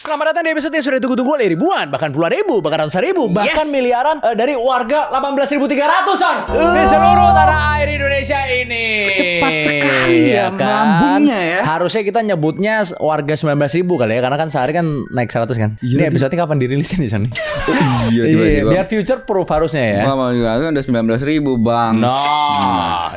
Selamat datang di episode yang sudah ditunggu-tunggu oleh ribuan, bahkan puluhan ribu, bahkan ratusan ribu, bahkan miliaran dari warga 18.300-an di seluruh tanah air Indonesia ini. Cepat sekali ya melambungnya ya. Harusnya kita nyebutnya warga 19.000 kali ya, karena kan sehari kan naik 100 kan. Iya, Ini episode kapan dirilisnya nih, Son? Iya, tiba-tiba. Biar future proof harusnya ya. Mama juga kan udah 19.000 bang.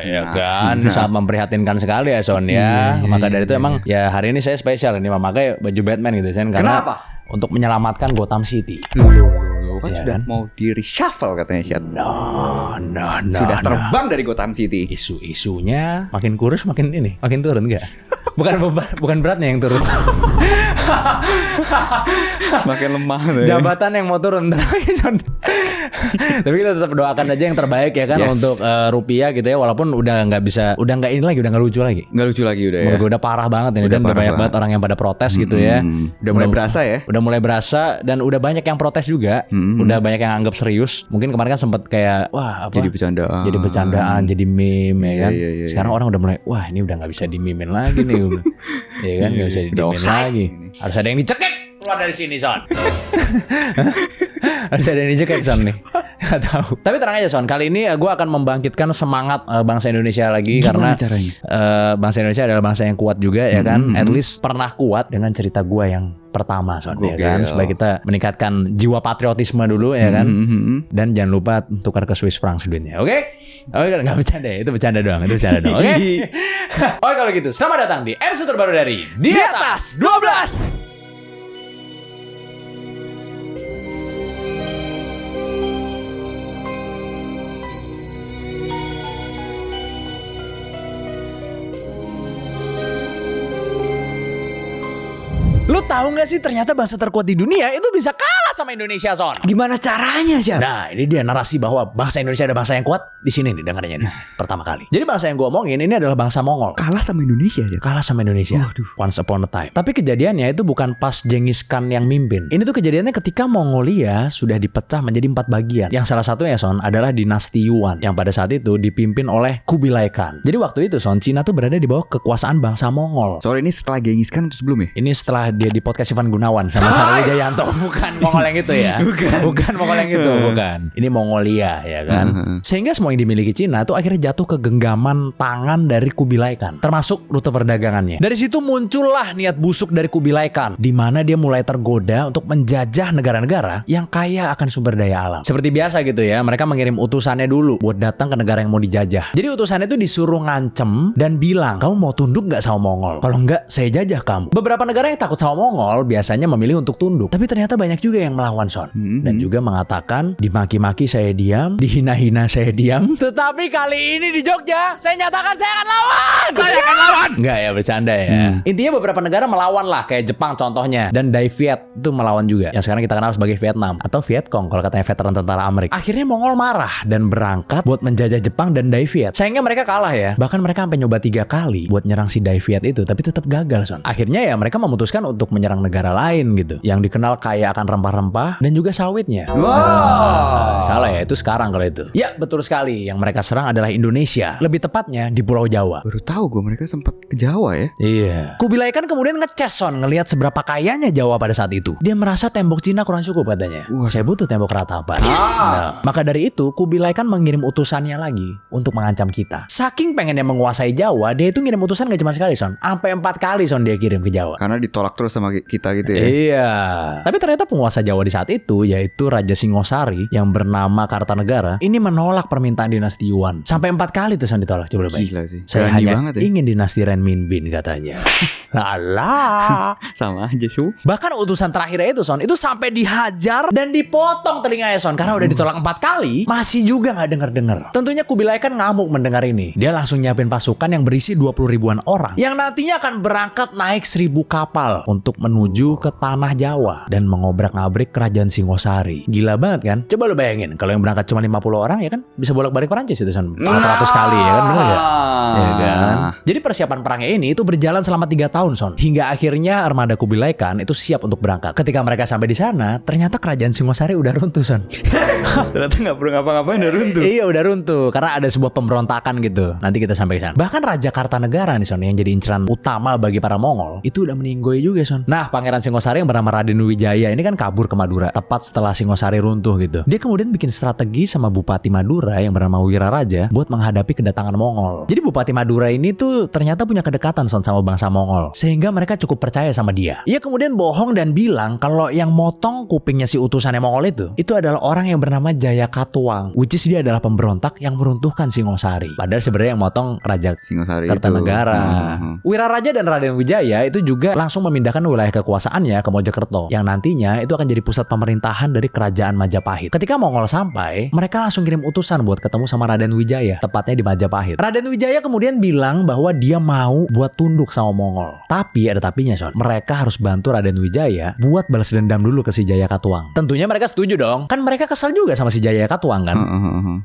Ya kan, sangat memprihatinkan sekali ya Son ya. Maka dari itu emang ya hari ini saya spesial ini, makanya baju Batman gitu Son. Kenapa? Untuk menyelamatkan Gotham City. Loh, kan Iya sudah kan? mau di reshuffle katanya Syed. Sudah no. terbang dari Gotham City. Isu-isunya makin kurus makin turun enggak? Bukan beratnya yang turun. Semakin lemah tuh ya. Jabatan yang mau turun. Tapi kita tetap doakan aja yang terbaik ya kan. Yes. Untuk rupiah gitu ya, walaupun udah nggak lucu lagi. Nggak lucu lagi udah ya. Udah parah banget ini, Udah dan udah parah banyak banget orang yang pada protes gitu ya. Udah mulai berasa ya. Udah mulai berasa dan udah banyak yang protes juga. Udah banyak yang anggap serius. Mungkin kemarin kan sempet kayak wah apa? Jadi bercandaan. Jadi meme ya kan. Iya. Sekarang orang udah mulai wah ini udah nggak bisa di-meme-in lagi nih. Ya kan nggak bisa di-meme lagi. Harus ada yang dicekek keluar dari sini Son. Harus ada yang dicekek Son nih. Gak tahu. Tapi tenang aja Son, kali ini gue akan membangkitkan semangat bangsa Indonesia lagi. Karena Gimana caranya? Bangsa Indonesia adalah bangsa yang kuat juga ya kan. At least pernah kuat dengan cerita gue yang pertama Son ya kan, supaya kita meningkatkan jiwa patriotisme dulu ya kan. Dan jangan lupa tukar ke Swiss francs duitnya. Oke? Oke, nggak bercanda ya, itu bercanda doang. Oke? Oke kalau gitu, selamat datang di episode terbaru dari Di Atas 12. Lu tahu nggak sih ternyata bangsa terkuat di dunia itu bisa kalah sama Indonesia Son? Gimana caranya Syed? Nah ini dia narasi bahwa bangsa Indonesia ada bangsa yang kuat di sini nih dengarnya nih pertama kali. Jadi bangsa yang gue omongin ini adalah bangsa Mongol. Kalah sama Indonesia Syed. Kalah sama Indonesia. Waduh. Once upon a time. Tapi kejadiannya itu bukan pas Genghis Khan yang mimpin. Ini tuh kejadiannya ketika Mongolia sudah dipecah menjadi 4 bagian. Yang salah satunya Son adalah dinasti Yuan yang pada saat itu dipimpin oleh Kubilai Khan. Jadi waktu itu Son, Cina tuh berada di bawah kekuasaan bangsa Mongol. Soal ini setelah Genghis Khan itu sebelum ya? Ini setelah dia di podcast Ivan Gunawan sama Sarwi Jayanto. Bukan Mongol yang itu ya. Bukan Mongol yang itu. Bukan. Ini Mongolia ya kan. Sehingga semua yang dimiliki Cina tuh akhirnya jatuh ke genggaman tangan dari Kubilai Khan. Termasuk rute perdagangannya. Dari situ muncullah niat busuk dari Kubilai Khan, di mana dia mulai tergoda untuk menjajah negara-negara yang kaya akan sumber daya alam. Seperti biasa gitu ya, mereka mengirim utusannya dulu buat datang ke negara yang mau dijajah. Jadi utusannya itu disuruh ngancem dan bilang, kamu mau tunduk nggak sama Mongol? Kalau nggak, saya jajah kamu. Beberapa negara yang takut sama Mongol biasanya memilih untuk tunduk. Tapi ternyata banyak juga yang melawan Son. Dan juga mengatakan, dimaki-maki saya diam, dihina-hina saya diam. Tetapi kali ini di Jogja, saya nyatakan saya akan lawan. Saya akan lawan. Enggak ya, bercanda ya. Intinya beberapa negara melawan lah, kayak Jepang contohnya. Dan Dai Viet itu melawan juga. Yang sekarang kita kenal sebagai Vietnam. Atau Vietcong kalau katanya veteran tentara Amerika. Akhirnya Mongol marah dan berangkat buat menjajah Jepang dan Dai Viet. Sayangnya mereka kalah ya. Bahkan mereka sampai nyoba 3 kali buat nyerang si Dai Viet itu. Tapi tetap gagal Son. Akhirnya ya mereka memutuskan untuk menyerang negara lain gitu. Yang dikenal kaya akan rempah-rempah dan juga sawitnya. Wow. Salah ya, itu sekarang kalau itu. Ya betul sekali. Yang mereka serang adalah Indonesia. Lebih tepatnya di Pulau Jawa. Baru tahu gue mereka sempat ke Jawa ya. Iya. Kubilai Khan kemudian ngeces Son ngelihat seberapa kayanya Jawa pada saat itu. Dia merasa tembok Cina kurang cukup katanya. Saya butuh tembok ratapan. Nah, maka dari itu Kubilai Khan mengirim utusannya lagi untuk mengancam kita. Saking pengennya menguasai Jawa, dia itu ngirim utusan gak cuma sekali Son. Sampai 4 kali Son dia kirim ke Jawa. Karena ditolak terus sama kita gitu ya. Iya. Tapi ternyata penguasa Jawa di saat itu yaitu Raja Singosari yang bernama Kartanegara ini menolak permintaan dinasti Yuan. Sampai 4 kali tuh Son ditolak. Coba baik. Gila sih. Saya Berani hanya banget ya. ingin dinasti Renminbi katanya. Alah. Sama aja Su. Bahkan utusan terakhirnya itu Son, itu sampai dihajar dan dipotong telinganya Son. Karena udah ditolak 4 kali, masih juga gak denger-denger. Tentunya Kubilai Khan ngamuk mendengar ini. Dia langsung nyiapin pasukan yang berisi 20 ribuan orang yang nantinya akan berangkat naik 1000 kapal untuk menuju ke tanah Jawa dan mengobrak-ngabrik kerajaan Singosari. Gila banget kan? Coba lu bayangin, kalau yang berangkat cuma 50 orang ya kan bisa bolak-balik Perancis itu Son. 400 kali ya kan, bener gak? Ya kan? Jadi persiapan perangnya ini itu berjalan selama 3 tahun Son. Hingga akhirnya armada Kubilai Khan itu siap untuk berangkat. Ketika mereka sampai di sana, ternyata kerajaan Singosari udah runtuh Son. Ternyata gak perlu ngapa-ngapain udah runtuh. Iya udah runtuh karena ada sebuah pemberontakan gitu. Nanti kita sampai ke sana. Bahkan Raja Kartanegara nih Son yang jadi inceran utama bagi para Mongol itu udah meninggoy juga Son. Nah, Pangeran Singosari yang bernama Raden Wijaya ini kan kabur ke Madura tepat setelah Singosari runtuh gitu. Dia kemudian bikin strategi sama Bupati Madura yang bernama Wiraraja buat menghadapi kedatangan Mongol. Jadi Bupati Madura ini tuh ternyata punya kedekatan sama bangsa Mongol, sehingga mereka cukup percaya sama dia. Ia kemudian bohong dan bilang kalau yang motong kupingnya si utusannya Mongol itu adalah orang yang bernama Jaya Katuang, which is dia adalah pemberontak yang meruntuhkan Singosari. Padahal sebenarnya yang motong Raja Singosari Kertanegara. Wiraraja dan Raden Wijaya itu juga langsung memindahkan wilayah kekuasaannya ke Mojokerto, yang nantinya itu akan jadi pusat pemerintahan dari kerajaan Majapahit. Ketika Mongol sampai, mereka langsung kirim utusan buat ketemu sama Raden Wijaya, tepatnya di Majapahit. Raden Wijaya kemudian bilang bahwa dia mau buat tunduk sama Mongol. Tapi ada tapinya, Son. Mereka harus bantu Raden Wijaya buat balas dendam dulu ke si Jaya Katuang. Tentunya mereka setuju dong. Kan mereka kesal juga sama si Jaya Katuang kan.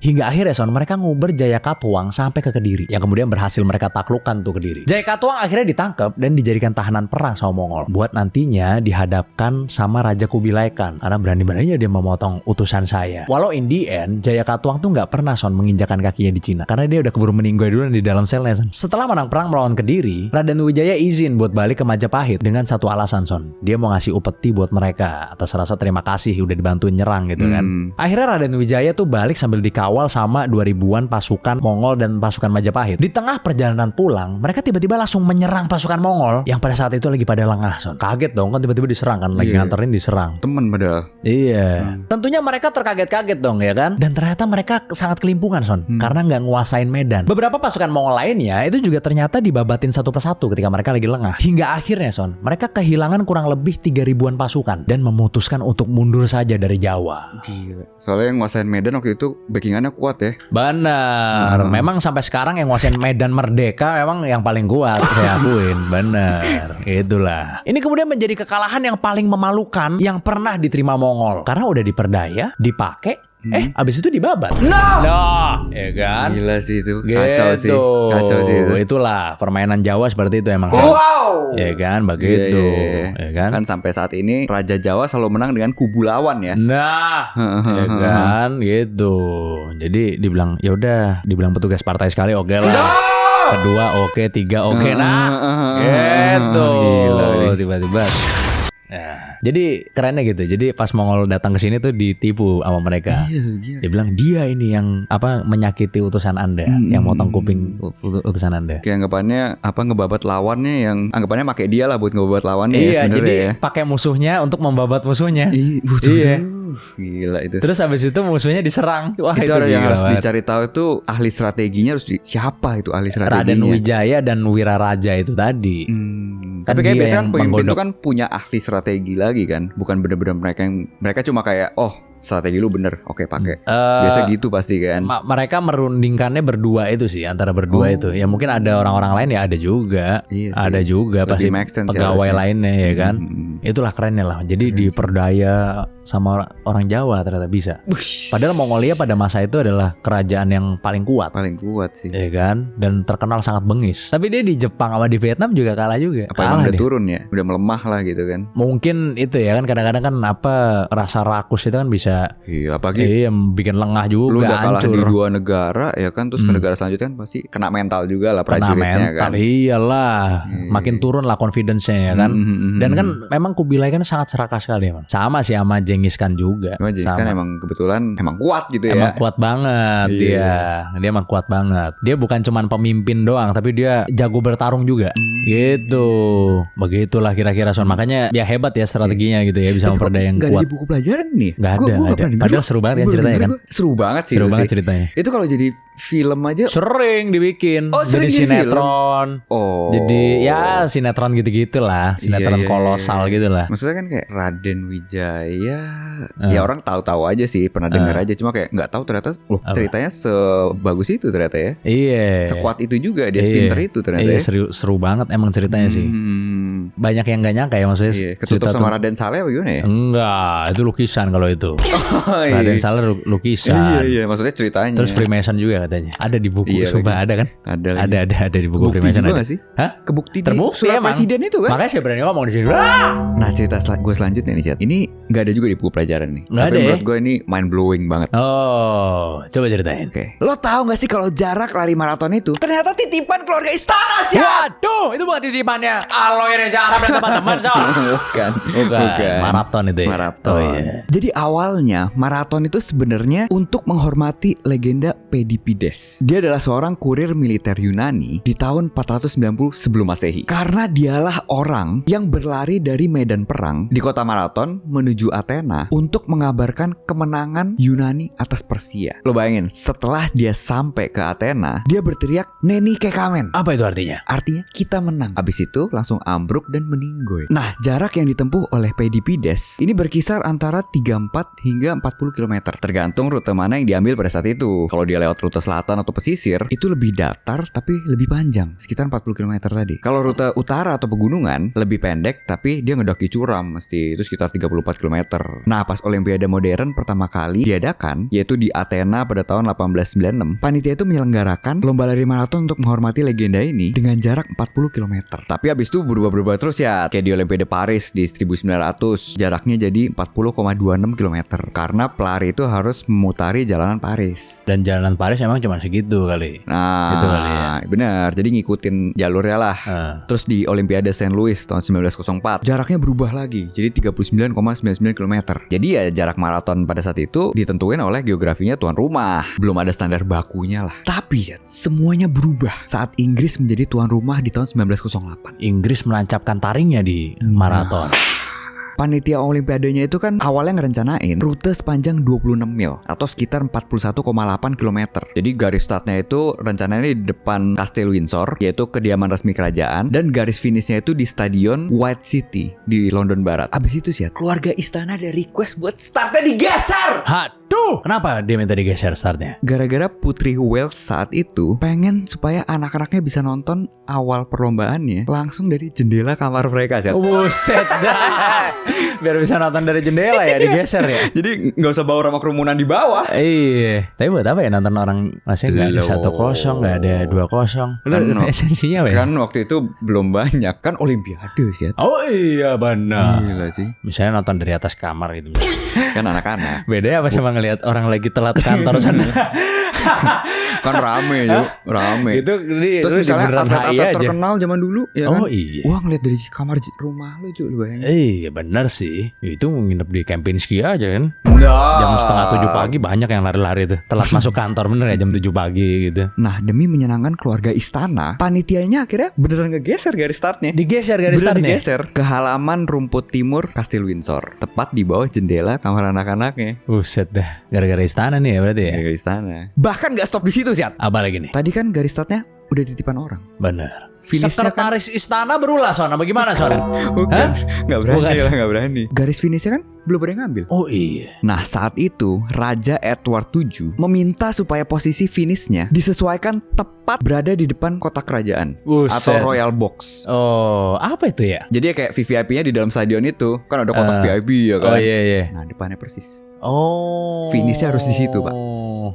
Hingga akhirnya, Son, mereka nguber Jaya Katuang sampai ke Kediri, yang kemudian berhasil mereka taklukkan tuh Kediri. Jaya Katuang akhirnya ditangkap dan dijadikan tahanan perang sama Mongol buat nantinya dihadapkan sama Raja Kubilai Khan karena berani-beraninya dia memotong utusan saya. Walau in the end Jaya Katuang tuh nggak pernah, Son, menginjakan kakinya di Cina karena dia udah keburu meninggal duluan di dalam selnya, Son. Setelah menang perang melawan Kediri, Raden Wijaya izin buat balik ke Majapahit dengan satu alasan, Son. Dia mau ngasih upeti buat mereka atas rasa terima kasih udah dibantuin nyerang gitu kan. Akhirnya Raden Wijaya tuh balik sambil dikawal sama 2000-an pasukan Mongol dan pasukan Majapahit. Di tengah perjalanan pulang, mereka tiba-tiba langsung menyerang pasukan Mongol yang pada saat itu lagi pada lengah, Son. Kaget dong kan, tiba-tiba diserang kan, lagi nganterin diserang. Temen padahal. Iya. Tentunya mereka terkaget-kaget dong ya kan. Dan ternyata mereka sangat kelimpungan, Son, karena nggak nguasain medan. Beberapa pasukan Mongol lainnya itu juga ternyata dibabatin satu persatu ketika mereka lagi lengah. Hingga akhirnya, Son, mereka kehilangan kurang lebih 3000-an pasukan dan memutuskan untuk mundur saja dari Jawa. Gila. Soalnya yang nguasain Medan waktu itu backingannya kuat ya. Benar. Memang sampai sekarang yang nguasain Medan Merdeka memang yang paling kuat, saya akuin. Benar. Itulah. Ini kemudian menjadi kekalahan yang paling memalukan yang pernah diterima Mongol karena udah diperdaya, dipakai, abis itu dibabat. Nah, ya kan? Gila sih itu. Gitu. Kacau sih itu. Itulah permainan Jawa seperti itu emang. Wow. Ya kan, begitu. Iya. Ya kan? Kan sampai saat ini Raja Jawa selalu menang dengan kubu lawan ya. Nah, ya kan, gitu. Jadi dibilang, ya udah, dibilang petugas partai sekali, oke lah. Kedua oke, tiga oke, nah, gitu. Gila, tiba-tiba. Nah, jadi kerennya gitu. Jadi pas Mongol datang ke sini tuh ditipu sama mereka. Iya. Dia bilang dia ini yang menyakiti utusan Anda, yang motong kuping utusan Anda. Kayak anggapannya ngebabat lawannya yang anggapannya pakai dia lah buat ngebabat lawannya Iya, ya sebenarnya jadi ya. pakai musuhnya untuk membabat musuhnya. Iya. Gila itu. Terus habis itu musuhnya diserang. Wah, itu ada yang gila harus banget. dicari tahu itu ahli strateginya siapa itu ahli strateginya? Raden Wijaya dan Wiraraja itu tadi. Tapi kayak biasanya kan pemimpin menggodok. itu kan punya ahli strategi lagi kan, bukan bener-bener mereka cuma kayak strategi lu bener, oke pakai. Biasa gitu pasti kan. Mereka merundingkannya berdua itu sih, antara berdua itu. Ya mungkin ada orang-orang lain ya ada juga. Iya sih. Ada juga Lebih pasti make sense pegawai ya, lainnya ya kan. Itulah kerennya lah. Jadi diperdaya sama orang Jawa ternyata bisa. Padahal Mongolia pada masa itu adalah kerajaan yang paling kuat. Paling kuat sih. Ya kan, dan terkenal sangat bengis. Tapi dia di Jepang sama di Vietnam juga kalah juga. Apa emang udah turun ya? Udah melemah lah gitu kan. Mungkin itu ya kan, kadang-kadang kan rasa rakus itu kan bisa Iya, apalagi bikin lengah juga, lu udah kalah hancur. di 2 negara ya kan, terus ke negara selanjutnya kan pasti kena mental juga lah prajuritnya kan. Iyalah, makin turun lah confidence-nya ya kan. Dan kan memang Kubilai kan sangat serakah sekali, man. Sama sih sama Genghis Khan juga. Cuma Genghis Khan emang kebetulan emang kuat gitu ya. Emang kuat banget dia emang kuat banget. Dia bukan cuman pemimpin doang, tapi dia jago bertarung juga. Gitu. Begitulah kira-kira, Son. Makanya ya hebat ya strateginya gitu ya, bisa memperdaya yang Gak ada kuat. di buku pelajaran nih. Gak ada. Padahal seru banget kan ceritanya kan. Seru banget sih. Seru banget sih. ceritanya. Itu kalau jadi film aja Sering dibikin. sering jadi jadi sinetron. Oh. Jadi ya sinetron gitu-gitu lah. Sinetron Iya, kolosal gitu lah. Maksudnya kan kayak Raden Wijaya, ya orang tahu-tahu aja sih, pernah dengar aja, cuma kayak nggak tahu ternyata ceritanya sebagus itu ternyata ya. Iya. Sekuat itu juga, dia sepinter itu ternyata Iya, ya. seru banget emang ceritanya sih. Banyak yang nggak nyangka ya maksudnya. Iya, ketutup sama Raden Saleh apa gimana ya? Enggak, itu lukisan kalau itu. Oh, iya. Raden Saleh lukisan. Iya, maksudnya ceritanya. Terus Freemason juga katanya. Ada di buku, Iya, sumpah lagi. ada kan? Ada lagi. Ada di buku Kebukti Freemason juga ada. gak sih? Hah? Kebukti di Terbukti surat emang. presiden itu kan? Makanya saya berani ngomong di sini. Nah cerita gue selanjutnya nih Chat. Ini gak ada juga di buku pelajaran nih. Nggak Tapi ada ya? menurut gue ini mind blowing banget. Oh, coba ceritain. Oke. Lo tahu gak sih kalau jarak lari maraton itu ternyata titipan keluarga istana sih? Waduh, itu bukan titipannya Aloy Reza Arab dan teman-teman. Bukan. Maraton itu ya. Maraton. Oh, iya. Jadi awalnya maraton itu sebenarnya untuk menghormati legenda Pedipides. Dia adalah seorang kurir militer Yunani di tahun 490 sebelum Masehi. Karena dialah orang yang berlari dari medan perang di kota Maraton menuju Athena untuk mengabarkan kemenangan Yunani atas Persia. Lo bayangin, setelah dia sampai ke Athena, dia berteriak Neni Kekamen. Apa itu artinya? Artinya kita menang. Abis itu langsung ambruk dan meninggoy. Nah, jarak yang ditempuh oleh Pedipides ini berkisar antara 34 hingga 40 km. Tergantung rute mana yang diambil pada saat itu. Kalau dia lewat rute selatan atau pesisir, itu lebih datar tapi lebih panjang, sekitar 40 km tadi. Kalau rute utara atau pegunungan, lebih pendek tapi dia ngedaki curam mesti, itu sekitar 34 km. Nah, pas Olimpiade modern pertama kali diadakan, yaitu di Athena pada tahun 1896, panitia itu menyelenggarakan lomba lari maraton untuk menghormati legenda ini dengan jarak 40 km. Tapi abis itu berubah-berubah terus ya. Kayak di Olimpiade Paris di 1900, jaraknya jadi 40,26 km. Karena pelari itu harus memutari jalanan Paris. Dan jalanan Paris emang cuma segitu kali. Nah, Gitu kali ya. benar. Jadi ngikutin jalurnya lah. Terus di Olimpiade St. Louis tahun 1904, jaraknya berubah lagi jadi 39,99 km. Jadi ya jarak maraton pada saat itu ditentuin oleh geografinya tuan rumah. Belum ada standar bakunya lah. Tapi ya, semuanya berubah saat Inggris menjadi tuan rumah di tahun 1908. Inggris menancapkan taringnya di maraton. Panitia Olimpiadenya itu kan awalnya ngerencanain rute sepanjang 26 mil atau sekitar 41,8 km. Jadi garis startnya itu rencananya di depan Kastil Windsor, yaitu kediaman resmi kerajaan, dan garis finishnya itu di Stadion White City di London Barat. Abis itu sih keluarga istana ada request buat startnya digeser. Haduh, kenapa dia minta digeser startnya? Gara-gara Putri Wales saat itu pengen supaya anak-anaknya bisa nonton awal perlombaannya langsung dari jendela kamar mereka sih. Buset dah. Biar bisa nonton dari jendela ya, digeser ya. Jadi nggak usah bawa sama kerumunan di bawah. Iya, tapi buat apa ya nonton orang? Maksudnya nggak ada 1-0, nggak ada 2-0. Lu esensinya ya? Kan waktu itu belum banyak, kan Olimpiade sih. Oh iya benar. Gila sih. Misalnya nonton dari atas kamar gitu. Kan anak-anak. Beda ya apa sama ngelihat orang lagi telat kantor sana? Kan rame yuk, rame. Itu Terus misalnya atlet-atlet terkenal zaman dulu ya kan. Oh iya. Wah, ngeliat dari kamar rumah lu cuy, lu bayangin. Iya benar sih. Itu nginep di Kempinski aja kan. Nah. Jam 6:30 pagi banyak yang lari-lari tuh. Telat masuk kantor bener ya jam 7 pagi gitu. Nah, demi menyenangkan keluarga istana, panitianya akhirnya beneran ngegeser garis startnya. Digeser garis startnya. Digeser ke halaman rumput timur Kastil Windsor, tepat di bawah jendela kamar anak-anaknya. Buset dah. Gara-gara istana nih ya berarti ya. Garis istana. Bahkan gak stop di situ sih. Apa lagi nih? Tadi kan garis startnya udah titipan orang. Bener. Finishnya Sekretaris istana berulah Son. Bagaimana Son? Bukan, nggak berani Bukan. lah, nggak berani. Garis finishnya kan belum ada yang ngambil. Oh iya. Nah, saat itu Raja Edward VII meminta supaya posisi finishnya disesuaikan tepat berada di depan kotak kerajaan. Buset. Atau Royal Box. Oh, apa itu ya? Jadi ya kayak VVIP-nya di dalam stadion itu kan ada kotak VIP ya kan. Oh iya iya. Nah, depannya persis. Oh. Finishnya harus di situ, Pak.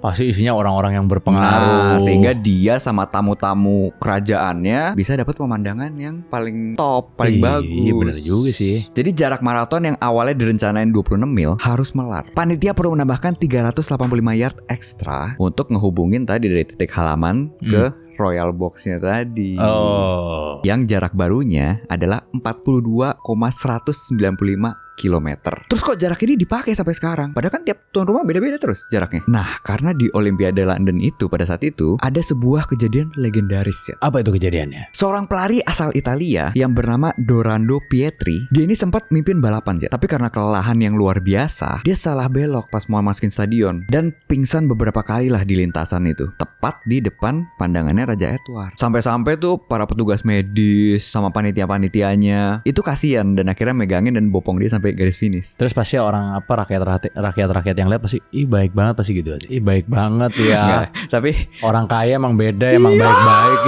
Pasti isinya orang-orang yang berpengaruh. Nah, sehingga dia sama tamu-tamu kerajaannya bisa dapat pemandangan yang paling top, paling bagus. Iya bener juga sih. Jadi jarak maraton yang awalnya direncanain 26 mil harus melar. Panitia perlu menambahkan 385 yard ekstra untuk ngehubungin tadi dari titik halaman ke Royal Box-nya tadi. Oh. Yang jarak barunya adalah 42,195 kilometer. Terus kok jarak ini dipakai sampai sekarang? Padahal kan tiap tuan rumah beda-beda terus jaraknya. Nah, karena di Olimpiade London itu pada saat itu ada sebuah kejadian legendaris ya. Apa itu kejadiannya? Seorang pelari asal Italia yang bernama Dorando Pietri, dia ini sempat mimpin balapan ya. Tapi karena kelelahan yang luar biasa, dia salah belok pas mau masukin stadion dan pingsan beberapa kali lah di lintasan itu, tepat di depan pandangannya Raja Edward. Sampai-sampai tuh para petugas medis sama panitia-panitianya itu kasihan dan akhirnya megangin dan bopong dia sampai garis finish. Terus pasti orang apa rakyat yang lihat pasti ih baik banget pasti gitu aja. Ih baik banget ya. Nggak, tapi orang kaya emang beda emang baik-baik.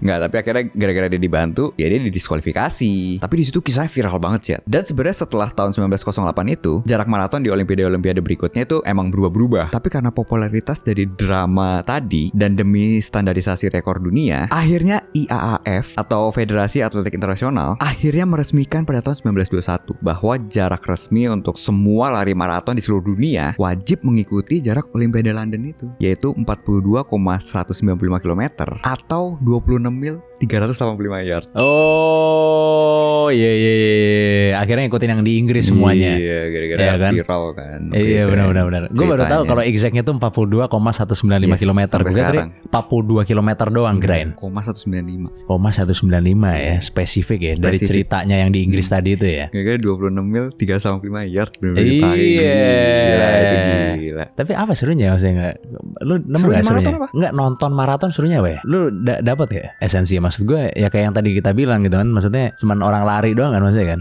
Nggak, tapi akhirnya gara-gara dia dibantu, ya dia didiskualifikasi. Tapi di situ kisahnya viral banget sih. Dan sebenarnya setelah tahun 1908 itu, jarak maraton di Olimpiade berikutnya itu emang berubah-berubah. Tapi karena popularitas dari drama tadi dan demi standarisasi rekor dunia, akhirnya IAAF atau Federasi Atletik Internasional akhirnya meresmikan pada tahun 1921 bahwa jarak resmi untuk semua lari maraton di seluruh dunia wajib mengikuti jarak Olimpiade London itu, yaitu 42,195 km atau 26 mil 385 yard. Oh, iya. Akhirnya ngikutin yang di Inggris semuanya. Iya, gara-gara ya kan? viral kan. Iya, benar. Gue baru tahu kalau exactnya tuh 42,195 km. Gue kira 42 km doang kirain. 0,195. 0,195 ya, spesifik ya dari ceritanya yang di Inggris tadi itu ya. Gara-gara 26 mil 385 yard. Iya. Gila, itu gila. Tapi apa serunya maksudnya? Lu nemu gak serunya? Enggak, nonton maraton serunya apa ya? Lu dapet ya esensi? Maksud gue ya kayak yang tadi kita bilang gitu kan. Maksudnya cuman orang lari doang kan maksudnya kan.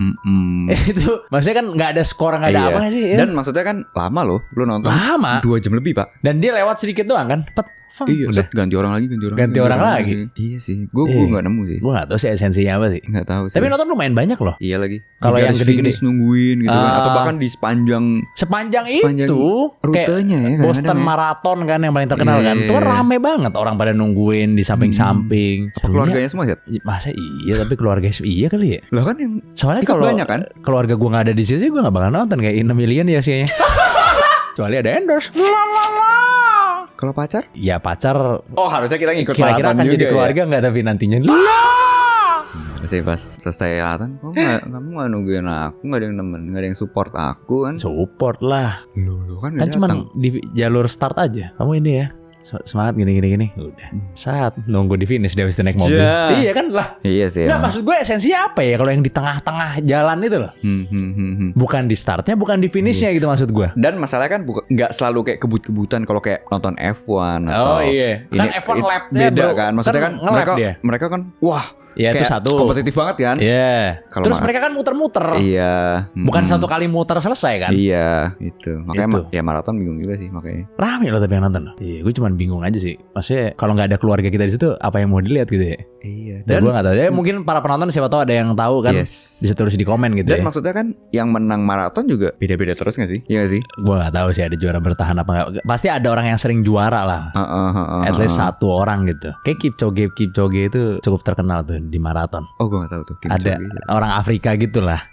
Itu maksudnya kan gak ada skor, gak ada apa sih ya? Dan maksudnya kan lama loh. Lu nonton lama 2 jam lebih pak. Dan dia lewat sedikit doang kan. Iya, udah ganti orang lagi. Iya sih, gue nggak nemu sih. Gue nggak tahu sih esensinya apa sih. Nggak tahu sih. Tapi nonton lumayan banyak loh. Iya lagi. Kalau yang gede-gede nungguin gitu kan, atau bahkan di sepanjang itu rutenya ya. Boston Marathon kan yang paling terkenal kan. Itu rame banget orang pada nungguin di samping-samping. Keluarganya semua sih. Masa iya, tapi keluarganya iya kali ya. Lah kan yang soalnya kalau banyak kan. Keluarga gue nggak ada di situ, gue nggak bakal nonton kayak In a Million ya sih. Kecuali ada endorse. Kalau pacar? Ya pacar. Oh harusnya kita ngikut kira-kira akan jadi keluarga nggak tapi nantinya. Saya pas selesai latihan, kamu nggak nungguin aku, nggak ada yang nemen, nggak ada yang support aku kan? Support lah. Lu kan cuma di jalur start aja. Kamu ini ya. Semangat gini. Udah. Saat nunggu di finish dia habis naik mobil. Iya kan lah. Iya sih. Nah, maksud gue esensinya apa ya kalau yang di tengah-tengah jalan itu loh. Bukan di startnya, bukan di finishnya gitu maksud gue. Dan masalahnya kan nggak selalu kayak kebut-kebutan kalau kayak nonton F1 atau kan F1 lapnya beda kan. Maksudnya kan mereka kan wah. Ya itu satu kompetitif banget kan. Iya. Terus mereka kan muter-muter. Iya. Bukan satu kali muter selesai kan. Iya itu. Makanya ya maraton bingung juga sih makanya. Rame loh tapi yang nonton. Iya gue cuma bingung aja sih. Maksudnya kalau gak ada keluarga kita di situ, apa yang mau dilihat gitu ya. Iya. Dan gue gak tahu ya, mungkin para penonton siapa tahu ada yang tahu kan. Bisa tulis di komen gitu. Dan maksudnya kan yang menang maraton juga beda-beda terus gak sih? Iya gak sih? Gue gak tahu sih ada juara bertahan apa gak. Pasti ada orang yang sering juara lah. At least satu orang gitu. Kayak Kipchoge itu cukup terkenal tuh di maraton. Oh gue gak tahu tuh. Ada orang Afrika gitu lah.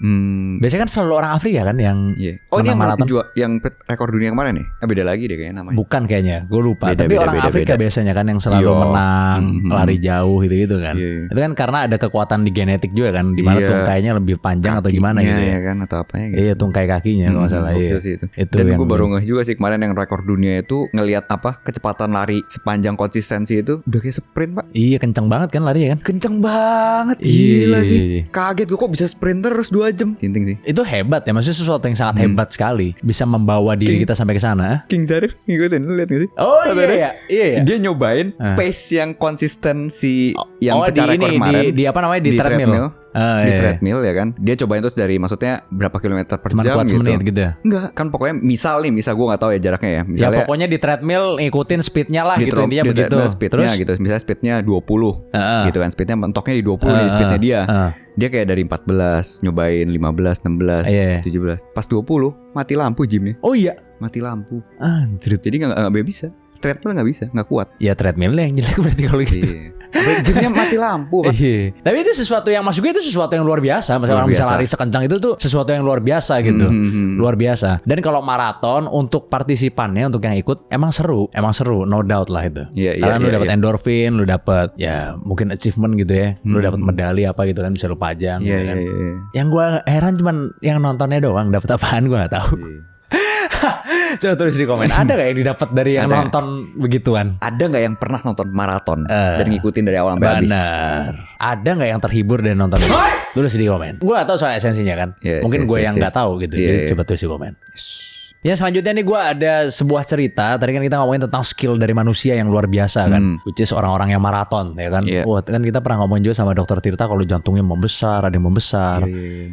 Biasanya kan selalu orang Afrika kan yang menang maraton. Yang rekor dunia kemarin nih? Beda lagi deh kayaknya namanya. Bukan kayaknya, gue lupa. Tapi orang Afrika biasanya kan yang selalu menang lari jauh gitu kan. Itu kan karena ada kekuatan di genetik juga kan. Dimana tungkainya lebih panjang atau gimana gitu ya kan atau apanya gitu. Iya tungkai kakinya kalau nggak salah. Itu dan gue baru ngeh juga sih kemarin yang rekor dunia itu ngelihat apa kecepatan lari sepanjang konsistensi itu udah kayak sprint pak. Iya kenceng banget kan larinya kan. Kenceng banget. Gila sih. Kaget gue kok bisa sprint terus 2 jam. Tinting sih. Itu hebat ya. Maksudnya sesuatu yang sangat hebat sekali. Bisa membawa diri kita sampai ke sana. King Zarif ngikutin. Lu lihat gak sih? Oh iya. Dia nyobain pace yang konsistensi yang pecah rekor kemarin. Di apa namanya? Di treadmill. Di treadmill ya kan. Dia cobain terus dari maksudnya berapa kilometer per jam gitu. Menit gitu. Enggak, kan pokoknya misal gue enggak tahu ya jaraknya ya. Misalnya ya pokoknya di treadmill ngikutin speednya lah gitu intinya begitu. Speednya terus gitu. Misalnya speednya 20 gitu kan. Speednya mentoknya di 20 nih speednya dia. Dia kayak dari 14 nyobain 15, 16, 17. Pas 20 mati lampu gymnya. Oh iya, mati lampu. Anjir. Jadi enggak bisa. Treadmill nggak bisa, nggak kuat. Ya treadmillnya yang jelek berarti kalau gitu. Gymnya mati lampu pak. Tapi itu sesuatu yang masuk itu sesuatu yang luar biasa. Misalnya orang bisa lari sekencang itu tuh sesuatu yang luar biasa gitu. Luar biasa. Dan kalau maraton untuk partisipannya, untuk yang ikut emang seru, no doubt lah itu. Karena lu dapat endorfin, lu dapat ya mungkin achievement gitu ya. Lu dapat medali apa gitu kan bisa lu pajang. Gitu kan. Yang gue heran cuman yang nontonnya doang dapat apaan gue nggak tahu. Coba tulis di komen. Ada gak yang didapat dari yang nonton begituan? Ada gak yang pernah nonton maraton dan ngikutin dari awal sampai habis? Benar. Ada gak yang terhibur dari nonton itu? Tulis di komen. Gue gak tahu soal esensinya kan. Mungkin gue yang gak tahu gitu. Jadi coba tulis di komen. Ya selanjutnya nih gue ada sebuah cerita. Tadi kan kita ngomongin tentang skill dari manusia yang luar biasa kan, which is orang-orang yang maraton ya kan. Wah kan kita pernah ngomongin juga sama Dokter Tirta kalau jantungnya membesar, ada yang membesar.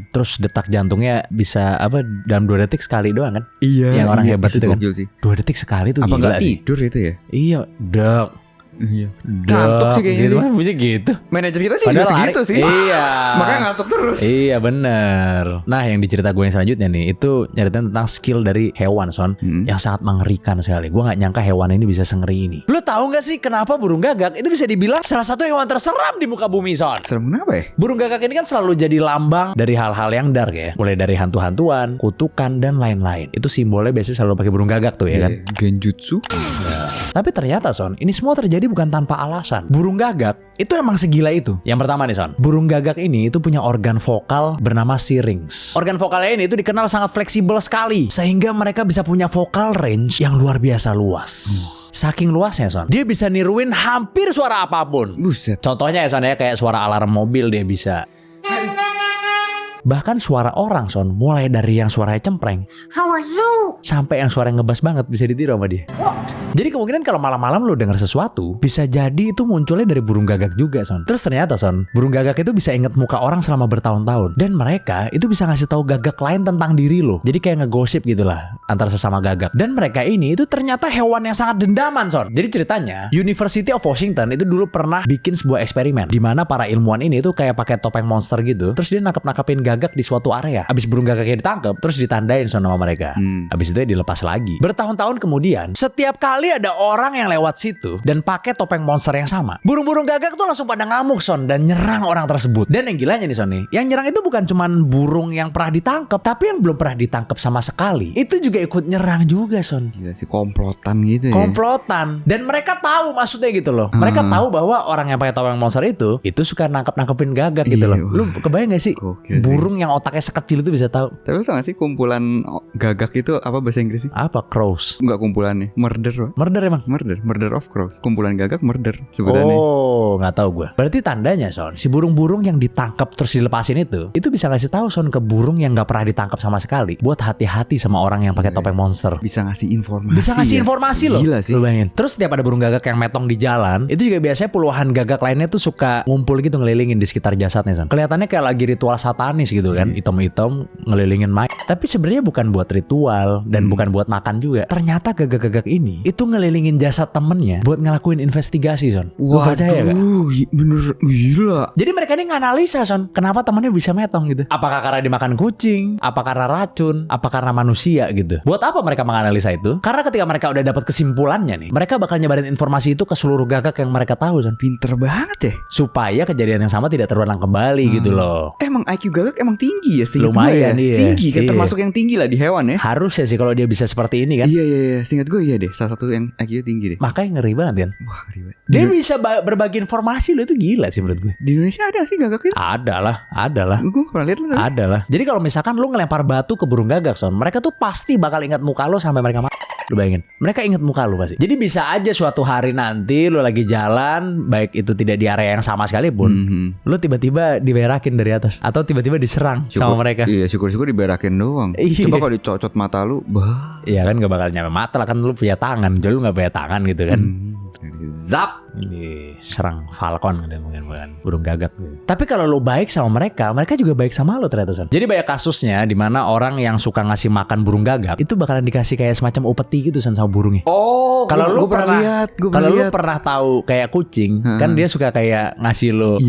Terus detak jantungnya bisa apa dalam 2 detik sekali doang kan. Yang orang hebat itu kan 2 detik sekali tuh. Apa gila gak tidur itu ya? Iya dok. Iya. Kantuk sih kayaknya sih. Bisa gitu. Manajer kita sih Padahal juga segitu sih. Iya. Makanya ngantuk terus. Iya bener. Nah yang dicerita gue yang selanjutnya nih, itu nyeritain tentang skill dari hewan Son, yang sangat mengerikan sekali. Gue gak nyangka hewan ini bisa sengeri ini. Lu tahu gak sih kenapa burung gagak itu bisa dibilang salah satu hewan terseram di muka bumi Son? Serem kenapa ya? Burung gagak ini kan selalu jadi lambang dari hal-hal yang dark ya. Mulai dari hantu-hantuan, kutukan, dan lain-lain. Itu simbolnya biasanya selalu pakai burung gagak tuh ya kan. Genjutsu. Tapi ternyata Son, ini semua terjadi bukan tanpa alasan. Burung gagak itu emang segila itu. Yang pertama nih Son, burung gagak ini itu punya organ vokal bernama syrinx. Organ vokalnya ini itu dikenal sangat fleksibel sekali, sehingga mereka bisa punya vocal range yang luar biasa luas. Saking luasnya Son, dia bisa niruin hampir suara apapun. Buset. Contohnya ya Son ya, kayak suara alarm mobil dia bisa. Bahkan suara orang Son, mulai dari yang suaranya cempreng sampai yang suaranya ngebas banget bisa ditiru sama dia. Jadi kemungkinan kalau malam-malam lu denger sesuatu, bisa jadi itu munculnya dari burung gagak juga Son. Terus ternyata Son, burung gagak itu bisa inget muka orang selama bertahun-tahun. Dan mereka itu bisa ngasih tahu gagak lain tentang diri lo. Jadi kayak ngegosip gitulah antara sesama gagak. Dan mereka ini itu ternyata hewan yang sangat dendaman Son. Jadi ceritanya, University of Washington itu dulu pernah bikin sebuah eksperimen di mana para ilmuwan ini itu kayak pakai topeng monster gitu. Terus dia nangkep-nangkepin gagak di suatu area. Abis burung gagaknya ditangkep, terus ditandain Son sama mereka. Abis itu dia dilepas lagi. Bertahun-tahun kemudian, setiap kali ada orang yang lewat situ dan pakai topeng monster yang sama, burung-burung gagak tuh langsung pada ngamuk Son dan nyerang orang tersebut. Dan yang gilanya nih Son nih, yang nyerang itu bukan cuman burung yang pernah ditangkap, tapi yang belum pernah ditangkap sama sekali itu juga ikut nyerang juga Son. Gila sih, komplotan gitu ya. Komplotan. Dan mereka tahu maksudnya gitu loh. Mereka tahu bahwa orang yang pakai topeng monster itu suka nangkep-nangkepin gagak gitu loh. Lu kebayang gak sih? Burung yang otaknya sekecil itu bisa tahu. Tapi lu tau gak sih kumpulan gagak itu apa bahasa Inggris sih? Apa? Crows. Enggak kumpulannya, murder. Murder emang? Murder of crows. Kumpulan gagak murder sebutannya. Oh, nggak tahu gue. Berarti tandanya Son, si burung-burung yang ditangkap terus dilepasin itu bisa ngasih tahu Son ke burung yang nggak pernah ditangkap sama sekali, buat hati-hati sama orang yang pakai topeng monster. Bisa ngasih informasi. Bisa ngasih informasi loh. Gila sih. Lu bayangin. Terus setiap ada burung gagak yang metong di jalan, itu juga biasanya puluhan gagak lainnya tuh suka ngumpul gitu ngelilingin di sekitar jasadnya Son. Kelihatannya kayak lagi ritual satanis gitu kan, hitam-hitam ngelilingin mayat. Tapi sebenarnya bukan buat ritual dan bukan buat makan juga. Ternyata gagak-gagak ini itu ngelilingin jasad temennya buat ngelakuin investigasi Son. Lu percaya gak? Bener gila. Jadi mereka ini nganalisa Son, kenapa temennya bisa metong gitu. Apakah karena dimakan kucing? Apa karena racun? Apa karena manusia gitu. Buat apa mereka menganalisa itu? Karena ketika mereka udah dapat kesimpulannya nih, mereka bakal nyebarin informasi itu ke seluruh gagak yang mereka tahu Son. Pinter banget ya. Supaya kejadian yang sama tidak terulang kembali gitu loh. Emang IQ gagak emang tinggi ya sih. Lumayan ya. iya. Tinggi kan, termasuk yang tinggi lah di hewan ya. Harusnya sih kalau dia bisa seperti ini kan. Iya. Seingat gue iya deh, salah satu yang IQ tinggi deh. Makanya ngeri banget kan. Wah, ngeri banget. Dia bisa berbagi informasi lo, itu gila sih menurut gue. Di Indonesia ada sih gagak itu? Ada lah. Gue pernah lihat lah. Ada lah. Jadi kalau misalkan lu ngelempar batu ke burung gagak Son, mereka tuh pasti bakal ingat muka lo sampai mereka mati. Lu bayangin, mereka ingat muka lu pasti. Jadi bisa aja suatu hari nanti lu lagi jalan, baik itu tidak di area yang sama sekalipun, lu tiba-tiba diberakin dari atas atau tiba-tiba diserang sama mereka. Iya, syukur-syukur diberakin doang. Iya. Coba kalau dicocot mata lu, Iya kan gak bakal nyampe mata lah, kan lu punya tangan, jadi lu gak punya tangan gitu kan. Zap. Ini serang falcon gitu, mungkin bukan burung gagak gitu. Tapi kalau lu baik sama mereka, mereka juga baik sama lu ternyata Son. Jadi banyak kasusnya di mana orang yang suka ngasih makan burung gagak itu bakalan dikasih kayak semacam upeti gitu Son sama burungnya. Oh, kalau lu pernah lihat, kalau lu pernah tahu kayak kucing, kan dia suka kayak ngasih lu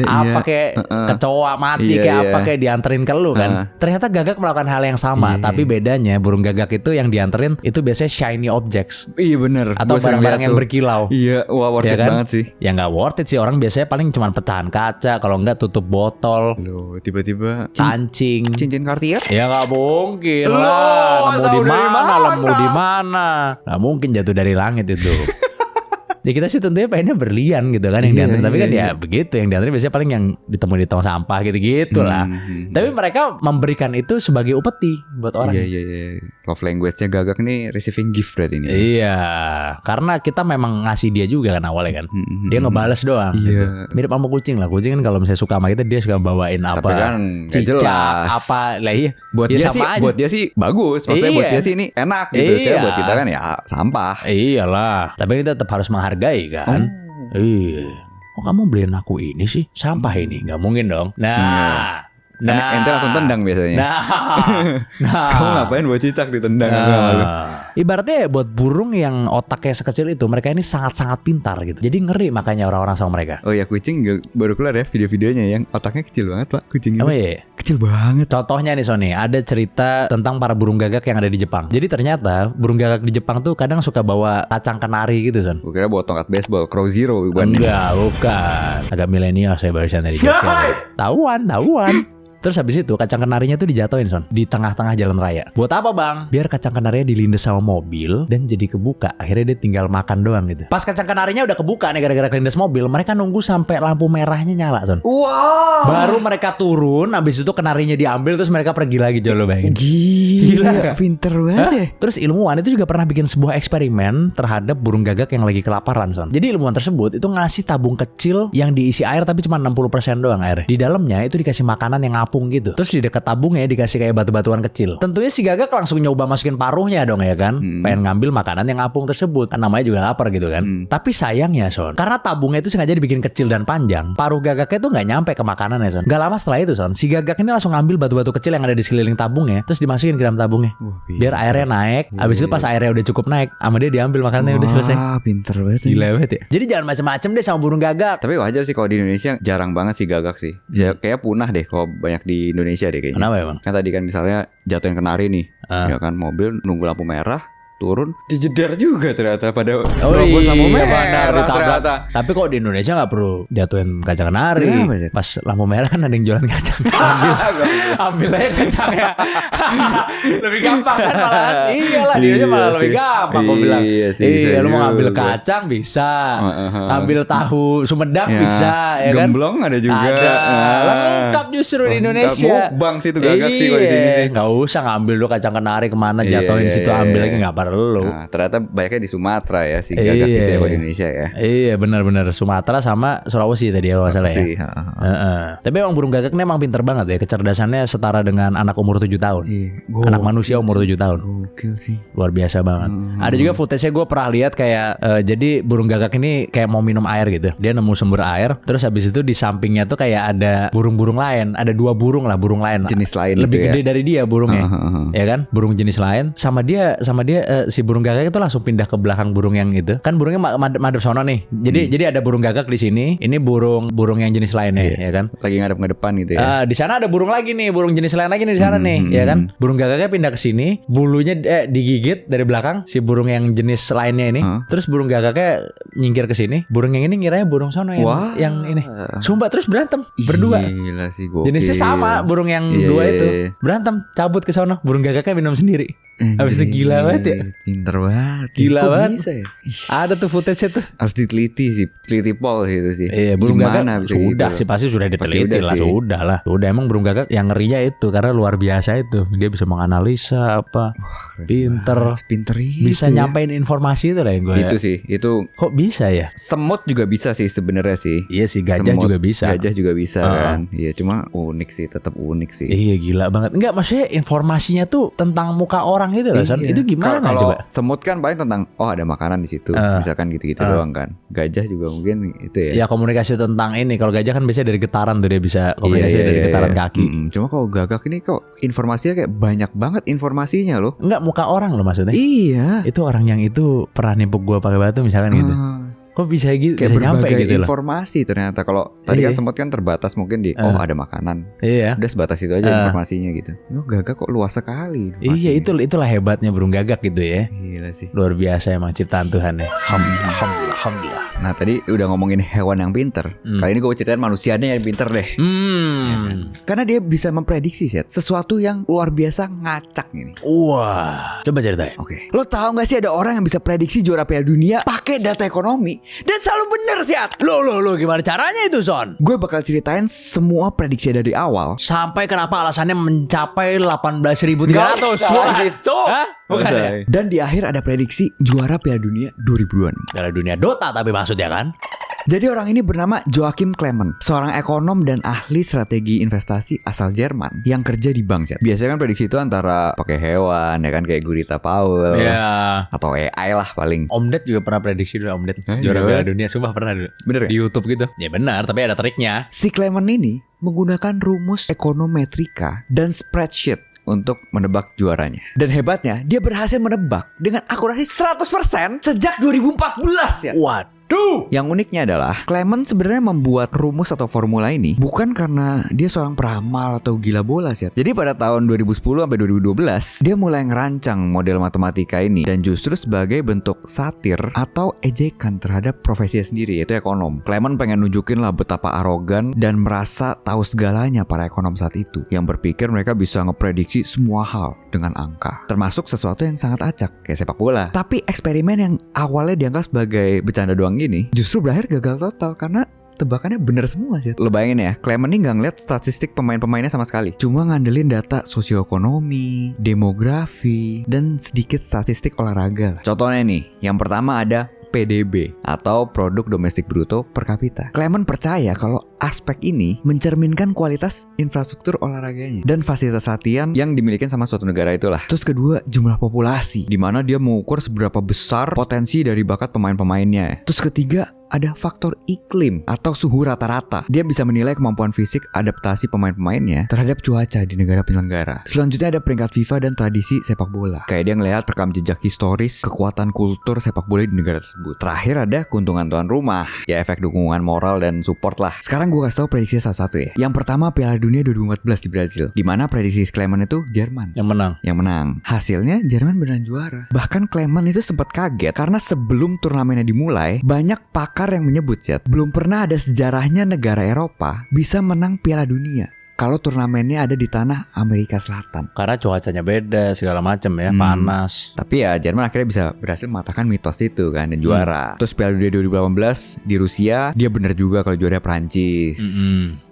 apa kayak kecoa mati kayak apa kayak dianterin ke lu kan. Ternyata gagak melakukan hal yang sama, tapi bedanya burung gagak itu yang dianterin itu biasanya shiny objects. Iya bener. Atau barang-barang yang berkilau. Iya, wah worth it banget sih. Ya nggak worth it sih, orang biasanya paling cuma pecahan kaca, kalau nggak tutup botol. Loh, tiba-tiba kancing, cincin Cartier? Ya nggak mungkin lah. Nemu di mana? Nggak mungkin jatuh dari langit itu. Ya kita sih tentunya pengennya berlian gitu kan yang diantar. Tapi kan ya begitu, yang diantar biasanya paling yang ditemu di tong sampah gitu-gitu lah. Tapi mereka memberikan itu sebagai upeti buat orang. Iya. Love language-nya gagak nih receiving gift berarti ini. Iya, karena kita memang ngasih dia juga kan awalnya kan. Dia ngebales doang gitu. Mirip sama kucing lah. Kucing kan kalau misalnya suka sama kita, dia suka bawain apa. Tapi kan cicak apa lah iya. Buat dia sih aja. Buat dia sih bagus. Maksudnya buat dia sih ini enak gitu. Buat kita kan ya sampah. Iyalah. Tapi kita tetap harus menghargai kan. Iya. Kok kamu beliin aku ini sih? Sampah ini. Gak mungkin dong. Nah ente langsung tendang biasanya. Nah. Kamu ngapain buat cicak ditendang? Ibaratnya buat burung yang otaknya sekecil itu, mereka ini sangat-sangat pintar gitu. Jadi ngeri makanya orang-orang sama mereka. Oh ya, kucing baru keluar ya video-videonya yang otaknya kecil banget Pak, kucing itu. Oh iya. Kecil banget. Contohnya nih Sony, ada cerita tentang para burung gagak yang ada di Jepang. Jadi ternyata burung gagak di Jepang tuh kadang suka bawa kacang kenari gitu Son. Gue kira bawa tongkat baseball, Crow Zero bukan? Enggak, bukan. Agak milenial saya barusan dari Jogja. Tahuan. Terus habis itu kacang kenarinya tuh dijatuhin Son di tengah-tengah jalan raya. Buat apa bang? Biar kacang kenarinya dilindas sama mobil dan jadi kebuka. Akhirnya dia tinggal makan doang gitu. Pas kacang kenarinya udah kebuka nih gara-gara kelindas mobil, mereka nunggu sampai lampu merahnya nyala Son. Wow. Baru mereka turun, habis itu kenarinya diambil terus mereka pergi lagi. Coba lo bayangin. Gila, pinter banget ya. Terus ilmuwan itu juga pernah bikin sebuah eksperimen terhadap burung gagak yang lagi kelaparan Son. Jadi ilmuwan tersebut itu ngasih tabung kecil yang diisi air tapi cuma 60% doang air. Di dalamnya itu dikasih makanan yang ngapung gitu. Terus di dekat tabungnya dikasih kayak batu-batuan kecil. Tentunya si gagak langsung nyoba masukin paruhnya dong ya kan. Pengen ngambil makanan yang ngapung tersebut. Kan namanya juga lapar gitu kan. Tapi sayangnya Son, karena tabungnya itu sengaja dibikin kecil dan panjang, paruh gagaknya tuh nggak nyampe ke makanannya Son. Gak lama setelah itu Son, si gagak ini langsung ngambil batu-batu kecil yang ada di sekeliling tabungnya, terus dimasukin ke dalam tabungnya. Biar airnya naik. Abis itu pas airnya udah cukup naik, sama dia diambil makanannya udah selesai. Wah, pinter banget. Gila banget ya. Jadi jangan macam-macam deh sama burung gagak. Tapi wajar sih kalau di Indonesia jarang banget sih gagak sih. Ya, kayak punah deh kalau banyak di Indonesia deh kayaknya. Kenapa emang? Kan tadi kan misalnya jatuhin kenari nih, ya kan mobil nunggu lampu merah, turun dijedar juga ternyata pada iya, lampu merah benar, ditabrak. ternyata. Tapi kok di Indonesia nggak perlu jatuhin kacang kenari. Kenapa, Zed? Pas lampu merah kan ada yang jualan kacang. ambil aja kacangnya. Lebih gampang kan malah. Iyalah di Indonesia malah lebih gampang aku bilang. Iya, lu mau ngambil kacang bisa. Ambil tahu Sumedang bisa ya kan. Gemblong ada juga. Ada. Lengkap justru di Indonesia. Mukbang sih itu gagak sih kalau di sini sih. Nggak usah ngambil lu kacang kenari kemana, jatuhin situ ambil lagi nggak perlu. Nah, ternyata banyaknya di Sumatera ya si gagak gitu ya kalau di Indonesia ya. Iya benar-benar Sumatera sama Sulawesi tadi ya masalah ya. Tapi emang burung gagak ini emang pinter banget ya. Kecerdasannya setara dengan anak umur 7 tahun. Anak manusia umur 7 tahun. Gokil sih. Luar biasa banget. Ada juga footage-nya gue pernah lihat kayak jadi burung gagak ini kayak mau minum air gitu. Dia nemu sumber air. Terus habis itu di sampingnya tuh kayak ada burung-burung lain. Ada 2 burung lain. Jenis lain lebih gitu gede ya? dari dia burungnya. Ya kan? Burung jenis lain. Sama dia si burung gagak itu langsung pindah ke belakang burung yang itu. Kan burungnya madep sono nih. Jadi ada burung gagak di sini. Ini burung yang jenis lainnya ya kan? Lagi ngadep ke depan gitu ya. Di sana ada burung lagi nih, burung jenis lain lagi nih di sana nih, ya kan? Burung gagaknya pindah ke sini, bulunya digigit dari belakang si burung yang jenis lainnya ini. Terus burung gagaknya nyingkir ke sini. Burung yang ini ngiranya burung sono yang ini. Sumpah terus berantem berdua. Gila sih gokil. Jenisnya sama burung yang dua itu. Berantem, cabut ke sono. Burung gagaknya minum sendiri. Habis itu gila banget ya. Pinter banget. Gila kok banget. Bisa ya? Ada tuh footage-nya tuh. Harus diteliti sih, teliti pol gitu sih. Iya, burung gagak bisa sudah gitu? sih pasti sudah diteliti Pasti lah, sudah lah. Sudah emang burung gagak yang ngerinya itu karena luar biasa itu. Dia bisa menganalisa apa. Pinter. Pinter itu. Bisa ya. nyampein informasi itu lah yang gue. Itu sih, itu kok bisa ya? semut juga bisa sih sebenarnya sih. Iya sih, gajah Semut, juga bisa. Gajah juga bisa kan. Iya, cuma unik sih, tetap unik sih. Iya, gila banget. Enggak, maksudnya informasinya tuh tentang muka orang gitu loh, Son. Iya. Itu gimana kalau coba? semut kan paling tentang ada makanan di situ, misalkan gitu-gitu doang kan. Gajah juga mungkin itu ya. Ya komunikasi tentang ini. Kalau gajah kan biasanya dari getaran tuh dia bisa komunikasi dari getaran kaki. Cuma kalau gagak ini kok informasinya kayak banyak banget informasinya loh. Enggak, muka orang loh maksudnya. Iya. Itu orang yang itu pernah nimpuk gua pakai batu misalkan gitu. Kok bisa gitu? Kayak bisa nyampe berbagai gitu loh. informasi ternyata. Kalau tadi kan semut kan terbatas mungkin di ada makanan. Iya. Udah sebatas itu aja informasinya gitu. Gagak kok luas sekali. Iya, itulah hebatnya burung gagak gitu ya. Gila sih. Luar biasa emang ciptaan Tuhan ya. Alhamdulillah. Nah tadi udah ngomongin hewan yang pinter. Kali ini gue ceritain manusianya yang pinter deh. Karena dia bisa memprediksi sesuatu yang luar biasa ngacak ini. Wah, coba ceritain. Oke. Lo tahu nggak sih ada orang yang bisa prediksi juara Piala Dunia pakai data ekonomi dan selalu bener sih? Lo gimana caranya itu, Son? Gue bakal ceritain semua prediksi dari awal sampai kenapa alasannya mencapai 18.300. Hah? Bukan ya? Dan di akhir ada prediksi juara Piala Dunia 2026. Piala Dunia Dota tapi maksudnya kan? Jadi orang ini bernama Joachim Clement, seorang ekonom dan ahli strategi investasi asal Jerman yang kerja di bank. Biasanya kan prediksi itu antara pakai hewan, ya kan, kayak Gurita Powell, atau AI lah paling. Om Ded juga pernah prediksi dulu, Om Ded juara Piala Dunia, sumpah pernah dulu. Bener ya? Di YouTube gitu. Ya benar, tapi ada triknya. Si Clement ini menggunakan rumus ekonometrika dan spreadsheet untuk menebak juaranya. Dan hebatnya, dia berhasil menebak dengan akurasi 100% sejak 2014 ya. Waduh. Yang uniknya adalah Clement sebenarnya membuat rumus atau formula ini bukan karena dia seorang peramal atau gila bola sih. Jadi pada tahun 2010 sampai 2012 dia mulai ngerancang model matematika ini dan justru sebagai bentuk satir atau ejekan terhadap profesinya sendiri, yaitu ekonom. Clement pengen nunjukin lah betapa arogan dan merasa tahu segalanya para ekonom saat itu, yang berpikir mereka bisa ngeprediksi semua hal dengan angka, termasuk sesuatu yang sangat acak kayak sepak bola. Tapi eksperimen yang awalnya dianggap sebagai bercanda doang gini justru berakhir gagal total karena tebakannya bener semua sih. Lo bayangin ya, Clement ini gak ngeliat statistik pemain-pemainnya sama sekali, cuma ngandelin data sosioekonomi, demografi, dan sedikit statistik olahraga. Contohnya nih, yang pertama ada PDB atau produk domestik bruto per kapita. Clement percaya kalau aspek ini mencerminkan kualitas infrastruktur olahraganya dan fasilitas latihan yang dimiliki sama suatu negara itulah. Terus kedua, jumlah populasi, di mana dia mengukur seberapa besar potensi dari bakat pemain-pemainnya. Terus ketiga, ada faktor iklim atau suhu rata-rata. Dia bisa menilai kemampuan fisik adaptasi pemain-pemainnya terhadap cuaca di negara penyelenggara. Selanjutnya ada peringkat FIFA dan tradisi sepak bola. Kayak dia ngelihat rekam jejak historis, kekuatan kultur sepak bola di negara tersebut. Terakhir ada keuntungan tuan rumah, ya efek dukungan moral dan support lah. Sekarang gue kasih tau prediksi satu-satu ya. Yang pertama Piala Dunia 2014 di Brazil, di mana prediksi Clement itu Jerman yang menang. Hasilnya Jerman beneran juara. Bahkan Clement itu sempat kaget karena sebelum turnamennya dimulai, banyak pakar yang menyebut belum pernah ada sejarahnya negara Eropa bisa menang Piala Dunia kalau turnamennya ada di tanah Amerika Selatan. Karena cuacanya beda segala macam ya, panas. Tapi ya Jerman akhirnya bisa berhasil mematahkan mitos itu kan dan juara. Terus Piala Dunia 2018 di Rusia, dia bener juga kalau juara Prancis.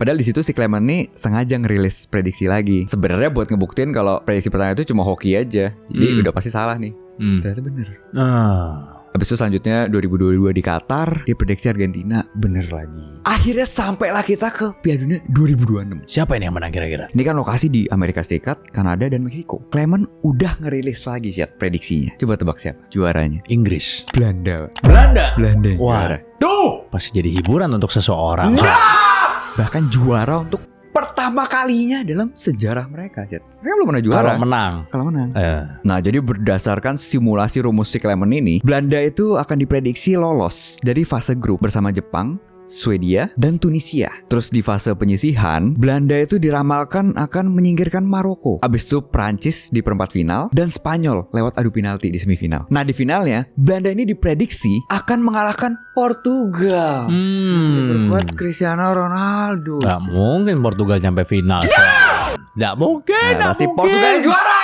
Padahal di situ si Clement nih sengaja ngerilis prediksi lagi. Sebenarnya buat ngebuktiin kalau prediksi pertama itu cuma hoki aja. Jadi udah pasti salah nih. Ternyata bener. Habis itu selanjutnya 2022 di Qatar, dia prediksi Argentina bener lagi. Akhirnya sampailah kita ke Piala Dunia 2026. Siapa ini yang menang kira-kira? Ini kan lokasi di Amerika Serikat, Kanada, dan Meksiko. Clement udah ngerilis lagi prediksinya. Coba tebak siapa juaranya? Inggris. Belanda. Wah, tuh pasti jadi hiburan untuk seseorang. Bahkan juara untuk pertama kalinya dalam sejarah mereka. Mereka belum pernah juara kalau menang. Nah, jadi berdasarkan simulasi rumus si Clement ini, Belanda itu akan diprediksi lolos dari fase grup bersama Jepang, Swedia, dan Tunisia. Terus di fase penyisihan, Belanda itu diramalkan akan menyingkirkan Maroko. Abis itu Prancis di perempat final dan Spanyol lewat adu penalti di semifinal. Nah, di finalnya Belanda ini diprediksi akan mengalahkan Portugal. Berbuat Cristiano Ronaldo. Gak mungkin Portugal sampai final. Gak mungkin. Pasti Portugal yang juara.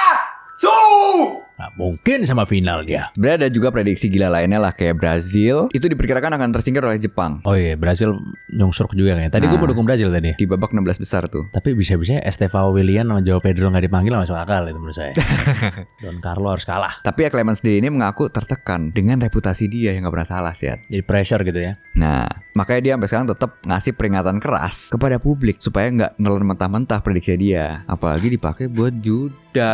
Gak mungkin sama final dia. Sebenarnya ada juga prediksi gila lainnya lah, kayak Brazil itu diperkirakan akan tersingkir oleh Jepang. Oh iya, Brazil nyungsruk juga kayaknya. Tadi gue mau dukung Brazil tadi di babak 16 besar tuh. Tapi bisa-bisa Estevao Willian sama Joao Pedro gak dipanggil masuk akal itu menurut saya. Don Carlo harus kalah. Tapi ya Clement sendiri ini mengaku tertekan dengan reputasi dia yang gak pernah salah sih. Jadi pressure gitu ya. Nah, makanya dia sampai sekarang tetap ngasih peringatan keras kepada publik supaya gak nelen mentah-mentah prediksi dia. Apalagi dipakai buat judai.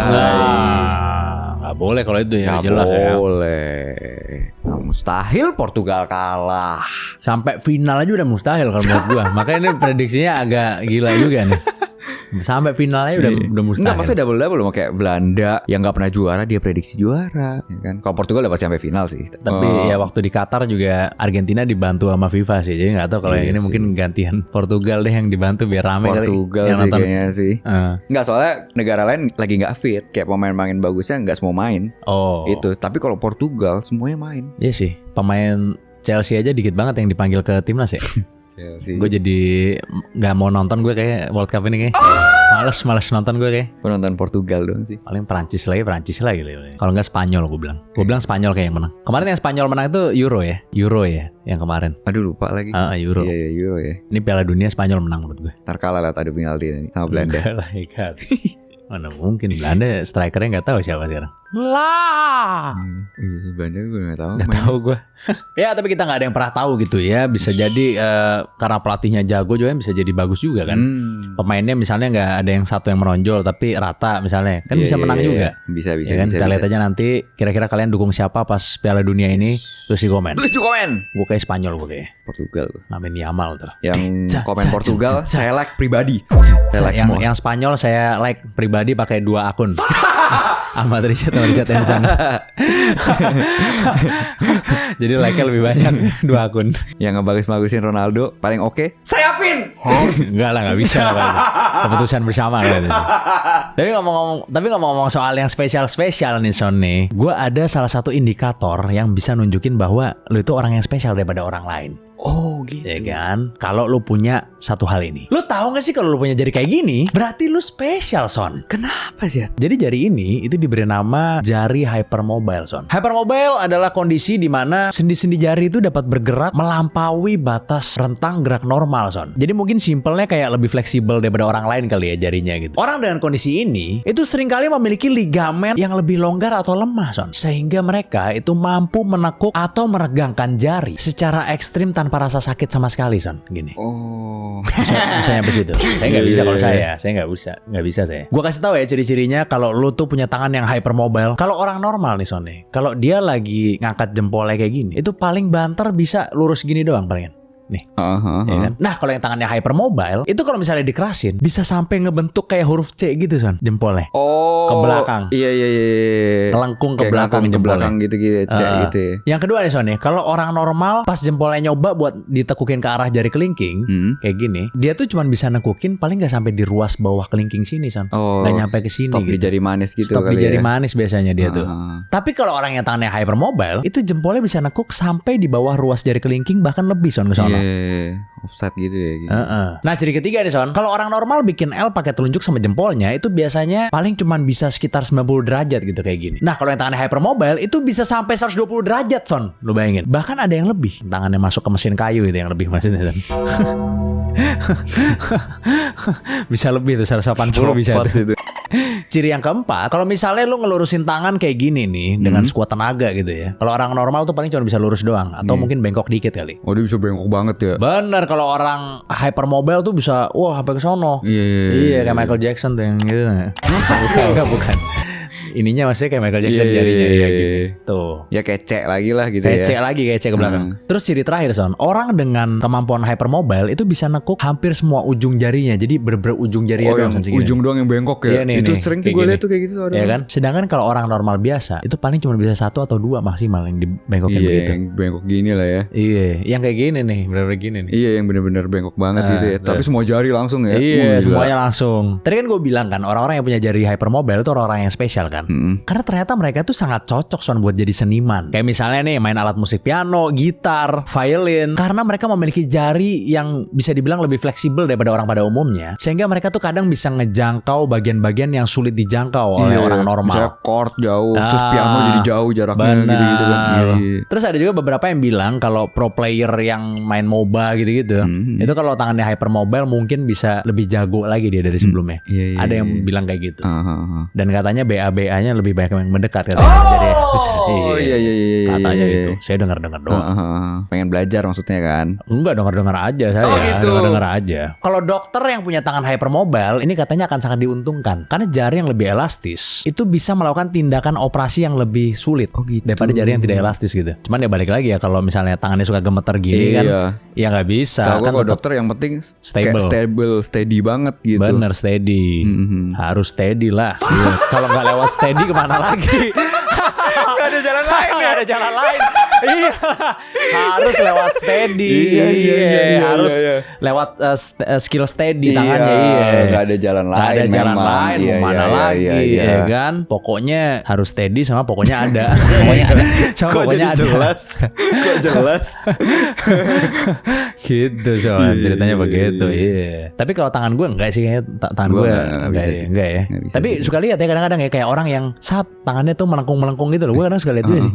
Gak boleh kalau itu ya, gak jelas boleh. ya. Nah, mustahil Portugal kalah. Sampai final aja udah mustahil kalau menurut gua. Makanya ini prediksinya agak gila juga nih. Sampai finalnya udah mustahil. Enggak, maksudnya double loh, kayak Belanda yang gak pernah juara dia prediksi juara, ya kan? Kalau Portugal udah pasti sampai final sih. Tapi ya waktu di Qatar juga Argentina dibantu sama FIFA sih. Jadi gak tahu kalau yang ini mungkin gantian Portugal deh yang dibantu biar rame Portugal kali. Sih kayaknya sih. Enggak, soalnya negara lain lagi gak fit. Kayak pemain-pemain bagusnya gak semua main. Itu. Tapi kalau Portugal semuanya main. Iya sih. Pemain Chelsea aja dikit banget yang dipanggil ke timnas ya. Gue jadi gak mau nonton gue kayak World Cup ini kayak. Males nonton gue kayak. Gue nonton Portugal doang sih. Paling Prancis lagi. Kalau nggak Spanyol gue bilang. Gue bilang Spanyol kayak yang menang. Kemarin yang Spanyol menang itu Euro ya yang kemarin. Aduh lupa lagi. Euro. Iya Euro ya. Ini Piala Dunia Spanyol menang menurut gue. Ntar kalah liat adu penalti ini sama Belanda. Mana mungkin Belanda strikernya nggak tahu siapa sekarang. Belanda gue nggak tahu. Nggak tahu gue. Ya tapi kita nggak ada yang pernah tahu gitu ya. Bisa jadi karena pelatihnya jago juga bisa jadi bagus juga kan. Pemainnya misalnya nggak ada yang satu yang menonjol tapi rata misalnya kan bisa menang juga. Bisa ya kan? Kita lihat aja nanti kira-kira kalian dukung siapa pas Piala Dunia ini. Tulis di komen. Gue kayak Spanyol gue kayak. Portugal. Namanya Yamal tuh. Yang komen Portugal saya like pribadi. Yang Spanyol saya like pribadi. pribadi pakai 2 akun. Ahmad Rishad sama Rishad Henson. Jadi like-nya lebih banyak 2 akun. Yang ngebagus-bagusin Ronaldo paling oke. Saya pin. Enggak lah, nggak bisa lah. Keputusan bersama lah itu. Tapi ngomong-ngomong soal yang spesial nih Son nih, gue ada salah satu indikator yang bisa nunjukin bahwa lu itu orang yang spesial daripada orang lain. Oh gitu. Ya kan? Kalau lu punya satu hal ini. Lu tahu gak sih kalau lu punya jari kayak gini, berarti lu spesial, Son. Kenapa sih? Jadi jari ini itu diberi nama jari hypermobile, Son. Hypermobile adalah kondisi di mana sendi-sendi jari itu dapat bergerak melampaui batas rentang gerak normal, Son. Jadi mungkin simpelnya kayak lebih fleksibel daripada orang lain kali ya jarinya gitu. Orang dengan kondisi ini itu seringkali memiliki ligamen yang lebih longgar atau lemah, Son. Sehingga mereka itu mampu menekuk atau meregangkan jari secara ekstrim tanpa rasa sakit sama sekali, Son. Gini. Oh. Misalnya begitu. Saya nggak bisa kalau saya nggak bisa saya. Gua kasih tahu ya ciri-cirinya kalau lu tuh punya tangan yang hypermobile. Kalau orang normal nih, Son, kalau dia lagi ngangkat jempolnya kayak gini, itu paling banter bisa lurus gini doang palingan. Nih, ya kan? Nah kalau yang tangannya hypermobile itu kalau misalnya dikerasin bisa sampai ngebentuk kayak huruf C gitu, Son, jempolnya. Oh, ke belakang. Iya. Melengkung ke belakang ke jempolnya. belakang gitu gitu. Yang kedua nih, Son, kalau orang normal pas jempolnya nyoba buat ditekukin ke arah jari kelingking kayak gini, dia tuh cuma bisa nekukin paling nggak sampai di ruas bawah kelingking sini, Son. Nggak nyampe ke sini. Stop gitu. di jari manis gitu. Stop kali di jari ya. manis biasanya dia tuh. Tapi kalau orang yang tangannya hypermobile itu jempolnya bisa nekuk sampai di bawah ruas jari kelingking bahkan lebih, Son, ke sana. Offset gitu ya gitu. Nah ciri ketiga nih, Son, kalau orang normal bikin L pakai telunjuk sama jempolnya itu biasanya paling cuman bisa sekitar 90 derajat gitu kayak gini. Nah kalau yang tangannya hypermobile itu bisa sampai 120 derajat, Son. Lu bayangin. Bahkan ada yang lebih. Tangannya masuk ke mesin kayu itu yang lebih maksudnya, Son. Bisa lebih tuh 180 bisa tuh. Ciri yang keempat, kalau misalnya lu ngelurusin tangan kayak gini nih dengan sekuat tenaga gitu ya. Kalau orang normal tuh paling cuma bisa lurus doang atau mungkin bengkok dikit kali. Oh, dia bisa bengkok banget ya. Bener, kalau orang hypermobile tuh bisa sampai ke sono. Iya, kayak Michael Jackson tuh yang gitu. Bukan. Ininya maksudnya kayak Michael Jackson jarinya gitu. Ya kece lagi lah gitu kece ke belakang. Terus ciri terakhir, Son, orang dengan kemampuan hypermobile itu bisa nekuk hampir semua ujung jarinya. Jadi ujung jarinya doang. Ujung doang yang bengkok ya. Itu sering tuh gue lihat tuh kayak gitu. Ya kan? Sedangkan kalau orang normal biasa itu paling cuma bisa 1 atau 2 maksimal yang dibengkokin begitu. Yang bengkok gini lah ya. Iya, yang kayak gini nih, bener-bener gini nih. Iya, yang bener-bener bengkok banget gitu ya. Tapi semua jari langsung ya. Iya, semuanya langsung. Tadi kan gue bilang kan orang-orang yang punya jari hypermobile itu orang-orang yang spesial kan. Karena ternyata mereka tuh sangat cocok, Son, buat jadi seniman. Kayak misalnya nih main alat musik piano, gitar, violin. Karena mereka memiliki jari yang bisa dibilang lebih fleksibel daripada orang pada umumnya. Sehingga mereka tuh kadang bisa ngejangkau bagian-bagian yang sulit dijangkau oleh orang normal. Misalnya chord jauh, terus piano jadi jauh jaraknya gitu-gitu kan. Terus ada juga beberapa yang bilang kalau pro player yang main MOBA gitu-gitu, itu kalau tangannya hypermobile mungkin bisa lebih jago lagi dia dari sebelumnya. Ada yang bilang kayak gitu. Dan katanya BA-BA-nya lebih banyak yang mendekat katanya. Jadi iya. Katanya gitu. Saya dengar-dengar doang. Pengen belajar maksudnya kan? Enggak, dengar-dengar aja saya. Gitu. Dengar-dengar aja. Kalau dokter yang punya tangan hypermobile ini katanya akan sangat diuntungkan karena jari yang lebih elastis itu bisa melakukan tindakan operasi yang lebih sulit daripada jari yang tidak elastis gitu. Cuman ya balik lagi ya, kalau misalnya tangannya suka gemeter gini kan, ya nggak bisa. Kan kalau tetap dokter yang penting stable, steady banget gitu. Bener, steady. Harus steady lah. Kalau nggak lewat steady kemana lagi? Gak ada jalan lain. Gak ada jalan lain. Iya, harus lewat steady. Harus lewat skill steady tangannya. Gak ada jalan lain. Gak ada jalan lain. Mau mana lagi, ya kan? Pokoknya harus steady sama pokoknya ada. Pokoknya ada. Sama Kok pokoknya jadi ada. jelas? Kok jelas? Gitu, Son. Ceritanya begitu. Iya. Tapi kalau tangan gue enggak sih, kayaknya tangan gue enggak ya. Tapi suka lihat ya kadang-kadang ya kayak orang yang saat tangannya tuh melengkung gitu loh. Gue kadang suka lihat juga sih.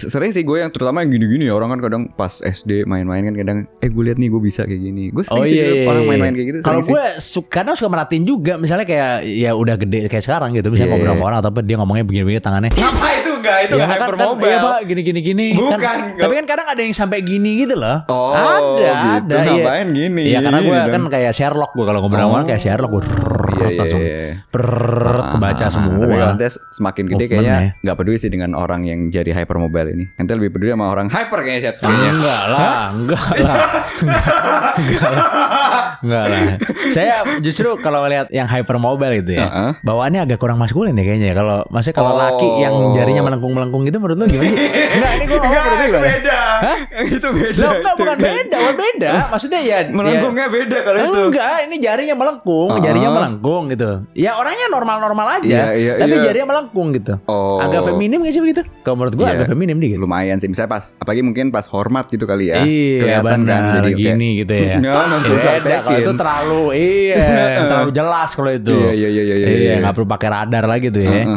Sering sih gue yang terutama yang gini-gini ya. Orang kan kadang pas SD main-main kan kadang gue lihat nih gue bisa kayak gini. Gue sering sih orang main-main kayak gitu. Kalau gue kadang suka merhatiin juga. Misalnya kayak ya udah gede kayak sekarang gitu. Misalnya ngobrol sama orang atau dia ngomongnya begini-begini tangannya. Apa itu enggak? Itu ya, enggak hypermobile. Iya Pak, gini-gini. Bukan. Tapi kan kadang ada yang sampai gini gitu loh. Oh, ada. Ngapain gini? Iya, karena gue kan kayak Sherlock. Gue kalau ngobrol sama orang kayak Sherlock. Gue langsung kebaca semua. Tapi nanti semakin gede kayaknya nggak peduli sih dengan orang yang jadi hypermobile ini. Nanti lebih peduli sama sama orang hyper kayaknya Syed. Enggak lah. Enggak lah. Saya justru kalau lihat yang hypermobile gitu ya, bawaannya agak kurang maskulin ya kayaknya. Kalau maksudnya kalau laki yang jarinya melengkung-melengkung gitu menurut lu gimana sih? Enggak, ini gua ngomong itu beda. Itu beda. Enggak, bukan beda. Maksudnya ya melengkungnya beda kalau itu. Enggak, ini jarinya melengkung gitu. Ya orangnya normal-normal aja, tapi jarinya melengkung gitu. Agak feminim gak sih begitu? Kalau menurut gua agak feminim dikit. Lumayan sih, misalnya pas apalagi mungkin pas hormat gitu kali ya. Iya, kelihatan kan jadi gini gitu ya. Kalau itu terlalu terlalu jelas kalau itu. Iya, nggak perlu pakai radar lagi tuh ya.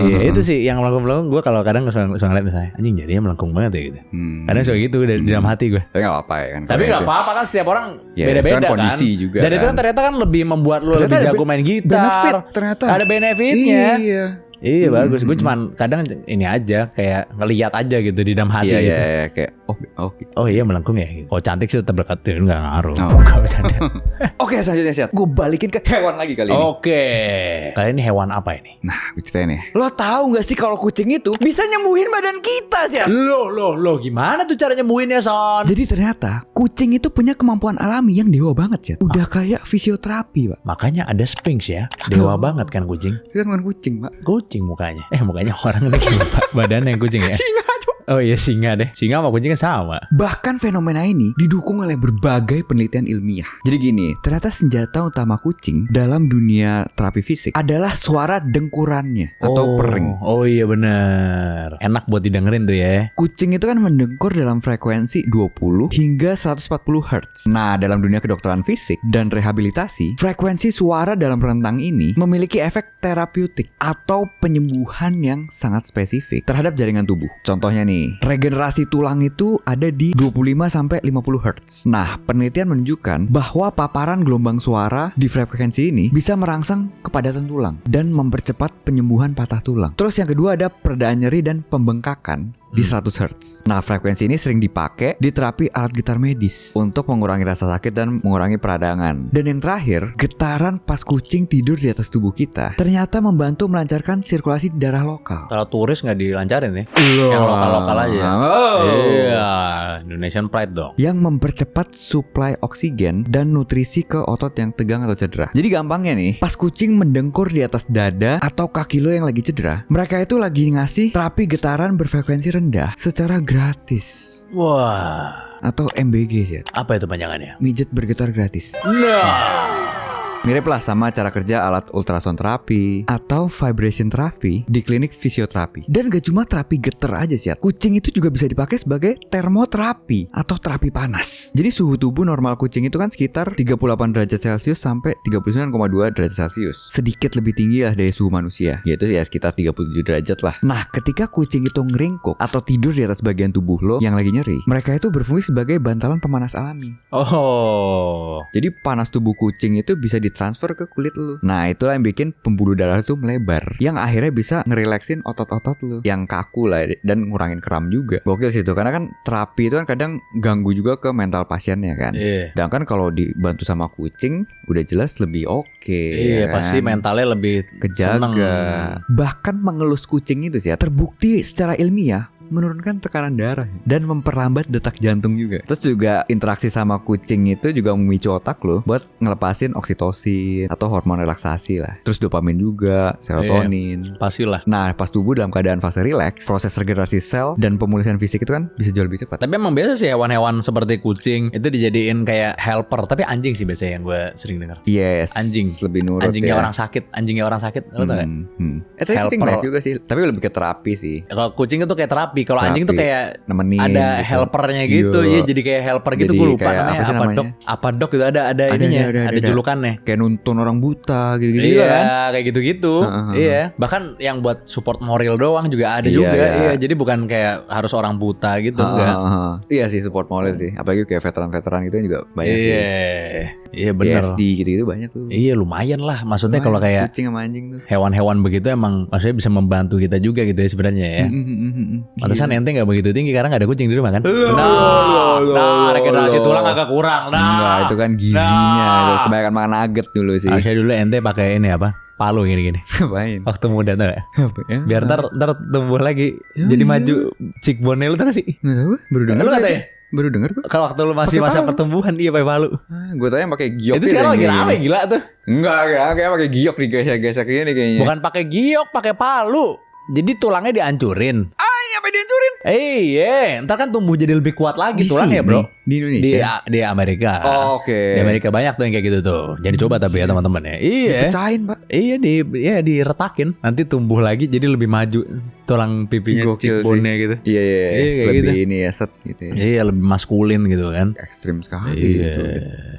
Iya, itu sih yang melengkung-melengkung. Gue kalau kadang suka ngeliat misalnya, anjing jadinya melengkung banget ya gitu. Kadang suka gitu di dalam hati gue. Tapi nggak apa-apa ya kan. Tapi nggak apa-apa kan, setiap orang beda-beda kan. Kondisi juga. Dan itu kan ternyata kan lebih membuat lu lebih jago main gitar. Benefit ternyata. Ada benefitnya. Iya. Bagus. Gue cuman kadang ini aja kayak ngelihat aja gitu di dalam hati gitu. Iya, kayak gitu. Oh iya melengkung ya. Kalau cantik sih tetap deketin, nggak ngaruh. Nggak bercanda. Oke, selanjutnya Syed. Gue balikin ke hewan lagi kali ini. Oke. Kali ini hewan apa ini? Nah, gue ceritain nih. Lo tahu nggak sih kalau kucing itu bisa nyembuhin badan kita, Syed? Loh, gimana tuh cara nyembuhinnya, Son? Jadi ternyata kucing itu punya kemampuan alami yang dewa banget, Syed. Udah kayak fisioterapi, Pak. Makanya ada Sphinx ya. Dewa banget kan kucing. Itu kan bukan kucing, Pak. Kucing mukanya. Mukanya orang ini badannya kucing ya. Singa, Cok. Oh iya, singa deh. Singa sama kucing kan sama. Bahkan fenomena ini didukung oleh berbagai penelitian ilmiah. Jadi gini, ternyata senjata utama kucing dalam dunia terapi fisik adalah suara dengkurannya atau pering. Oh iya benar. Enak buat didengerin tuh ya. Kucing itu kan mendengkur dalam frekuensi 20 hingga 140 Hz. Nah, dalam dunia kedokteran fisik dan rehabilitasi, frekuensi suara dalam rentang ini memiliki efek terapeutik atau penyembuhan yang sangat spesifik terhadap jaringan tubuh. Contohnya nih, regenerasi tulang itu ada di 25 sampai 50 Hz. Nah, penelitian menunjukkan bahwa paparan gelombang suara di frekuensi ini bisa merangsang kepadatan tulang dan mempercepat penyembuhan patah tulang. Terus yang kedua ada peredaan nyeri dan pembengkakan di 100 Hz. Nah, frekuensi ini sering dipakai di terapi alat gitar medis untuk mengurangi rasa sakit dan mengurangi peradangan. Dan yang terakhir, getaran pas kucing tidur di atas tubuh kita ternyata membantu melancarkan sirkulasi darah lokal. Kalau turis nggak dilancarin ya? Yang lokal-lokal aja. Iya, Indonesian Pride dong. Yang mempercepat suplai oksigen dan nutrisi ke otot yang tegang atau cedera. Jadi gampangnya nih, pas kucing mendengkur di atas dada atau kaki lo yang lagi cedera, mereka itu lagi ngasih terapi getaran berfrekuensi rendah secara gratis. Wah. Atau MBG sih. Apa itu panjangannya? Mijet bergetar gratis. Nah. Mirip lah sama cara kerja alat ultrasound terapi atau vibration terapi di klinik fisioterapi. Dan gak cuma terapi getar aja sih. Kucing itu juga bisa dipakai sebagai termoterapi atau terapi panas. Jadi suhu tubuh normal kucing itu kan sekitar 38 derajat Celcius sampai 39,2 derajat Celcius. Sedikit lebih tinggi lah dari suhu manusia, yaitu ya sekitar 37 derajat lah. Nah, ketika kucing itu ngeringkuk atau tidur di atas bagian tubuh lo yang lagi nyeri, mereka itu berfungsi sebagai bantalan pemanas alami. Oh. Jadi panas tubuh kucing itu bisa ditransfer ke kulit lu. Nah, itulah yang bikin pembuluh darah itu melebar, yang akhirnya bisa ngerelaksin otot-otot lu yang kaku lah dan ngurangin kram juga. Gokil sih itu, karena kan terapi itu kan kadang ganggu juga ke mental pasiennya kan. Dan kan kalau dibantu sama kucing udah jelas lebih oke. Iya, kan? Pasti mentalnya lebih kejaga. Seneng. Bahkan mengelus kucing itu sih ya, terbukti secara ilmiah menurunkan tekanan darah dan memperlambat detak jantung juga. Terus juga interaksi sama kucing itu juga memicu otak lo buat ngelepasin oksitosin atau hormon relaksasi lah. Terus dopamin juga, serotonin. Pastilah. Nah, pas tubuh dalam keadaan fase rileks, proses regenerasi sel dan pemulihan fisik itu kan bisa jauh lebih cepat. Tapi emang biasa sih hewan-hewan seperti kucing itu dijadiin kayak helper. Tapi anjing sih biasanya yang gue sering dengar. Yes. Anjing. Lebih nurut anjingnya ya. Anjingnya orang sakit. Lo tau gak? Tapi kucing banyak juga sih. Tapi lebih ke terapi sih. Kalau kucing itu kayak terapi. Kalau anjing tuh kayak nemenin ada gitu. helpernya gitu. Iya, jadi kayak helper gitu. Gue lupa namanya. Apa dok gitu, ada ininya, ada julukannya. Kayak nuntun orang buta gitu-gitu kan. Iya, kayak gitu-gitu. Iya. Bahkan yang buat support moral doang juga ada juga. Iya, jadi bukan kayak harus orang buta gitu enggak. Iya sih, support moral sih. Apalagi kayak veteran-veteran gitu juga banyak sih. Iya benar. PSD gitu-gitu banyak tuh. Iya, lumayan lah. Maksudnya kalau kayak kucing sama anjing tuh, hewan-hewan begitu emang maksudnya bisa membantu kita juga gitu ya sebenarnya ya. Pantesan ente gak begitu tinggi karena gak ada kucing di rumah kan. Nah, regenerasi tulang agak kurang. Enggak, itu kan gizinya. Kebanyakan makan nugget dulu sih. Saya dulu ente pakai ini apa? palu gini-gini. Ngapain? Waktu muda tuh gak? Apa ya? Biar ntar tumbuh lagi jadi maju cheekbone lu tuh gak sih? Nggak tahu, baru dengar. Lu gak tahu ya? Baru dengar gua. Kalau waktu lu masih Pakai masa palu. pertumbuhan iya pakai palu. Gue tau yang pakai giok. Itu sekarang lagi rame gila tuh. Enggak, kayak pakai giok digesek-gesek gini kayaknya. Bukan pakai giok, pakai palu. Jadi tulangnya dihancurin. Ini apa dihancurin? Iya, ntar kan tumbuh jadi lebih kuat lagi tulangnya, Bro. Di Indonesia. Di Amerika. Oh, oke. Di Amerika banyak tuh yang kayak gitu tuh. Jadi coba tapi ya teman-teman ya. Iya. Pecahin, Pak. Iya diretakin. Nanti tumbuh lagi jadi lebih maju tulang pipinya, Gokil cheekbone-nya gitu. Iya, kayak lebih gitu. ini ya set gitu ya. Iya, lebih maskulin gitu kan. Ekstrim sekali Iya. gitu.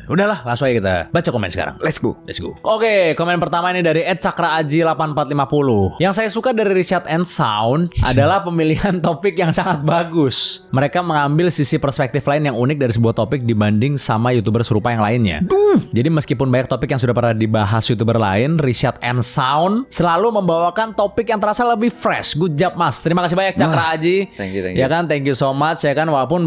Udahlah, langsung aja kita baca komen sekarang. Let's go. Let's go. Oke, komen pertama ini dari @cakraaji8450. Yang saya suka dari Richard and Sound adalah pemilihan topik yang sangat bagus. Mereka mengambil sisi perspektif lain yang unik dari sebuah topik dibanding sama YouTuber serupa yang lainnya. Jadi meskipun banyak topik yang sudah pernah dibahas YouTuber lain, Richard and Sound selalu membawakan topik yang terasa lebih fresh. Good job, Mas. Terima kasih banyak Cakra Aji. Thank you. Ya kan, thank you so much. Ya kan, walaupun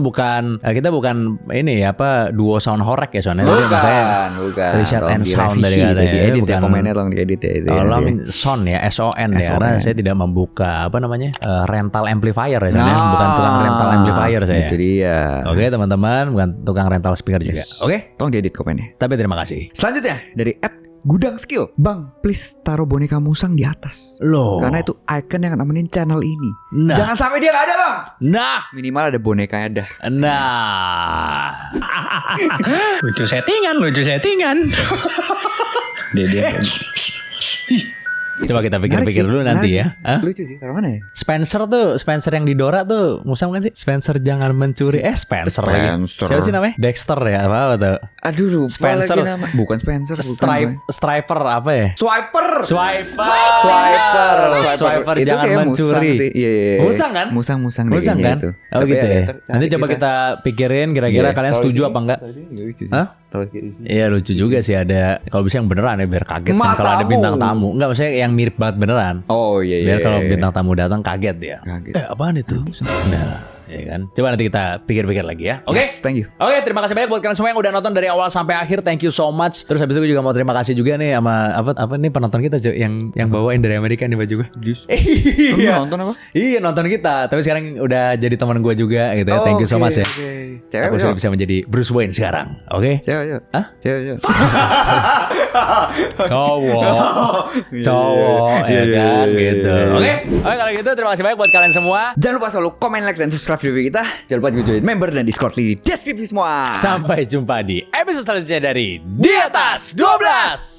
kita bukan ini ya apa duo sound horek ya soalnya. Bukan. Richard Tolong and Sound dari direvisi, katanya. diedit ya, Bukan- komennya tolong diedit ya. itu ya. Tolong Son ya, SON ya, karena saya tidak membuka apa namanya rental amplifier ya, soalnya. Bukan tukang rental amplifier saya. Itu dia. Oke teman-teman, bukan tukang rental speaker juga. Oke, Tolong diedit komennya. tapi terima kasih. Selanjutnya dari @Gudang Skill. Bang, please taruh boneka musang di atas. Loh. Karena itu icon yang nemenin channel ini. Nah. Jangan sampai dia gak ada, Bang. Nah, Minimal ada bonekanya dah. nah. Lucu settingan. dia. Coba kita pikir-pikir Menarik dulu sih, nanti menarik. ya. Hah? Lucu sih, taruh mana ya? Spencer yang di Dora tuh musang kan sih? Spencer jangan mencuri. Spencer lagi. Spencer. Siapa sih namanya? Dexter ya, apa tuh? Aduh, lupa Spencer. lagi nama. Bukan Spencer. Striper apa ya? Swiper. Swiper Itu jangan kayak mencuri. musang sih. Iya. Musang kan? Musang Musang kayaknya kan? itu. Oh Tapi gitu ya. ntar Nanti coba kita pikirin kira-kira Iya, kalian taruh setuju di sini. apa enggak? Taruh di sini juga lucu sih. Hah? Taruh di sini. Iya lucu juga sih ada. Kalau bisa yang beneran ya biar kaget kan kalau ada Matamu. bintang tamu. Enggak maksudnya yang mirip banget beneran. Oh iya. Biar kalau bintang tamu datang kaget dia. Kaget. Apaan itu? Nah, ya kan. Coba nanti kita pikir-pikir lagi ya. Oke. Yes, thank you. Oke, terima kasih banyak buat kalian semua yang udah nonton dari awal sampai akhir. Thank you so much. Terus habis itu gue juga mau terima kasih juga nih sama apa nih penonton kita cuy yang bawain dari Amerika nih baju gue. Jus. Iya. Nonton apa? Iya, nonton kita. Tapi sekarang udah jadi teman gue juga gitu ya. Thank you so much ya. Cewek Aku sudah bisa menjadi Bruce Wayne sekarang. Oke? Cewek. Hah? Cewek. Cowok ya Iya, kan iya, gitu. iya, iya. Oke kalau gitu terima kasih banyak buat kalian semua. Jangan lupa selalu komen, like, dan subscribe video kita. Jangan lupa juga join member dan Discord link di deskripsi semua. Sampai jumpa di episode selanjutnya dari Di Atas 12.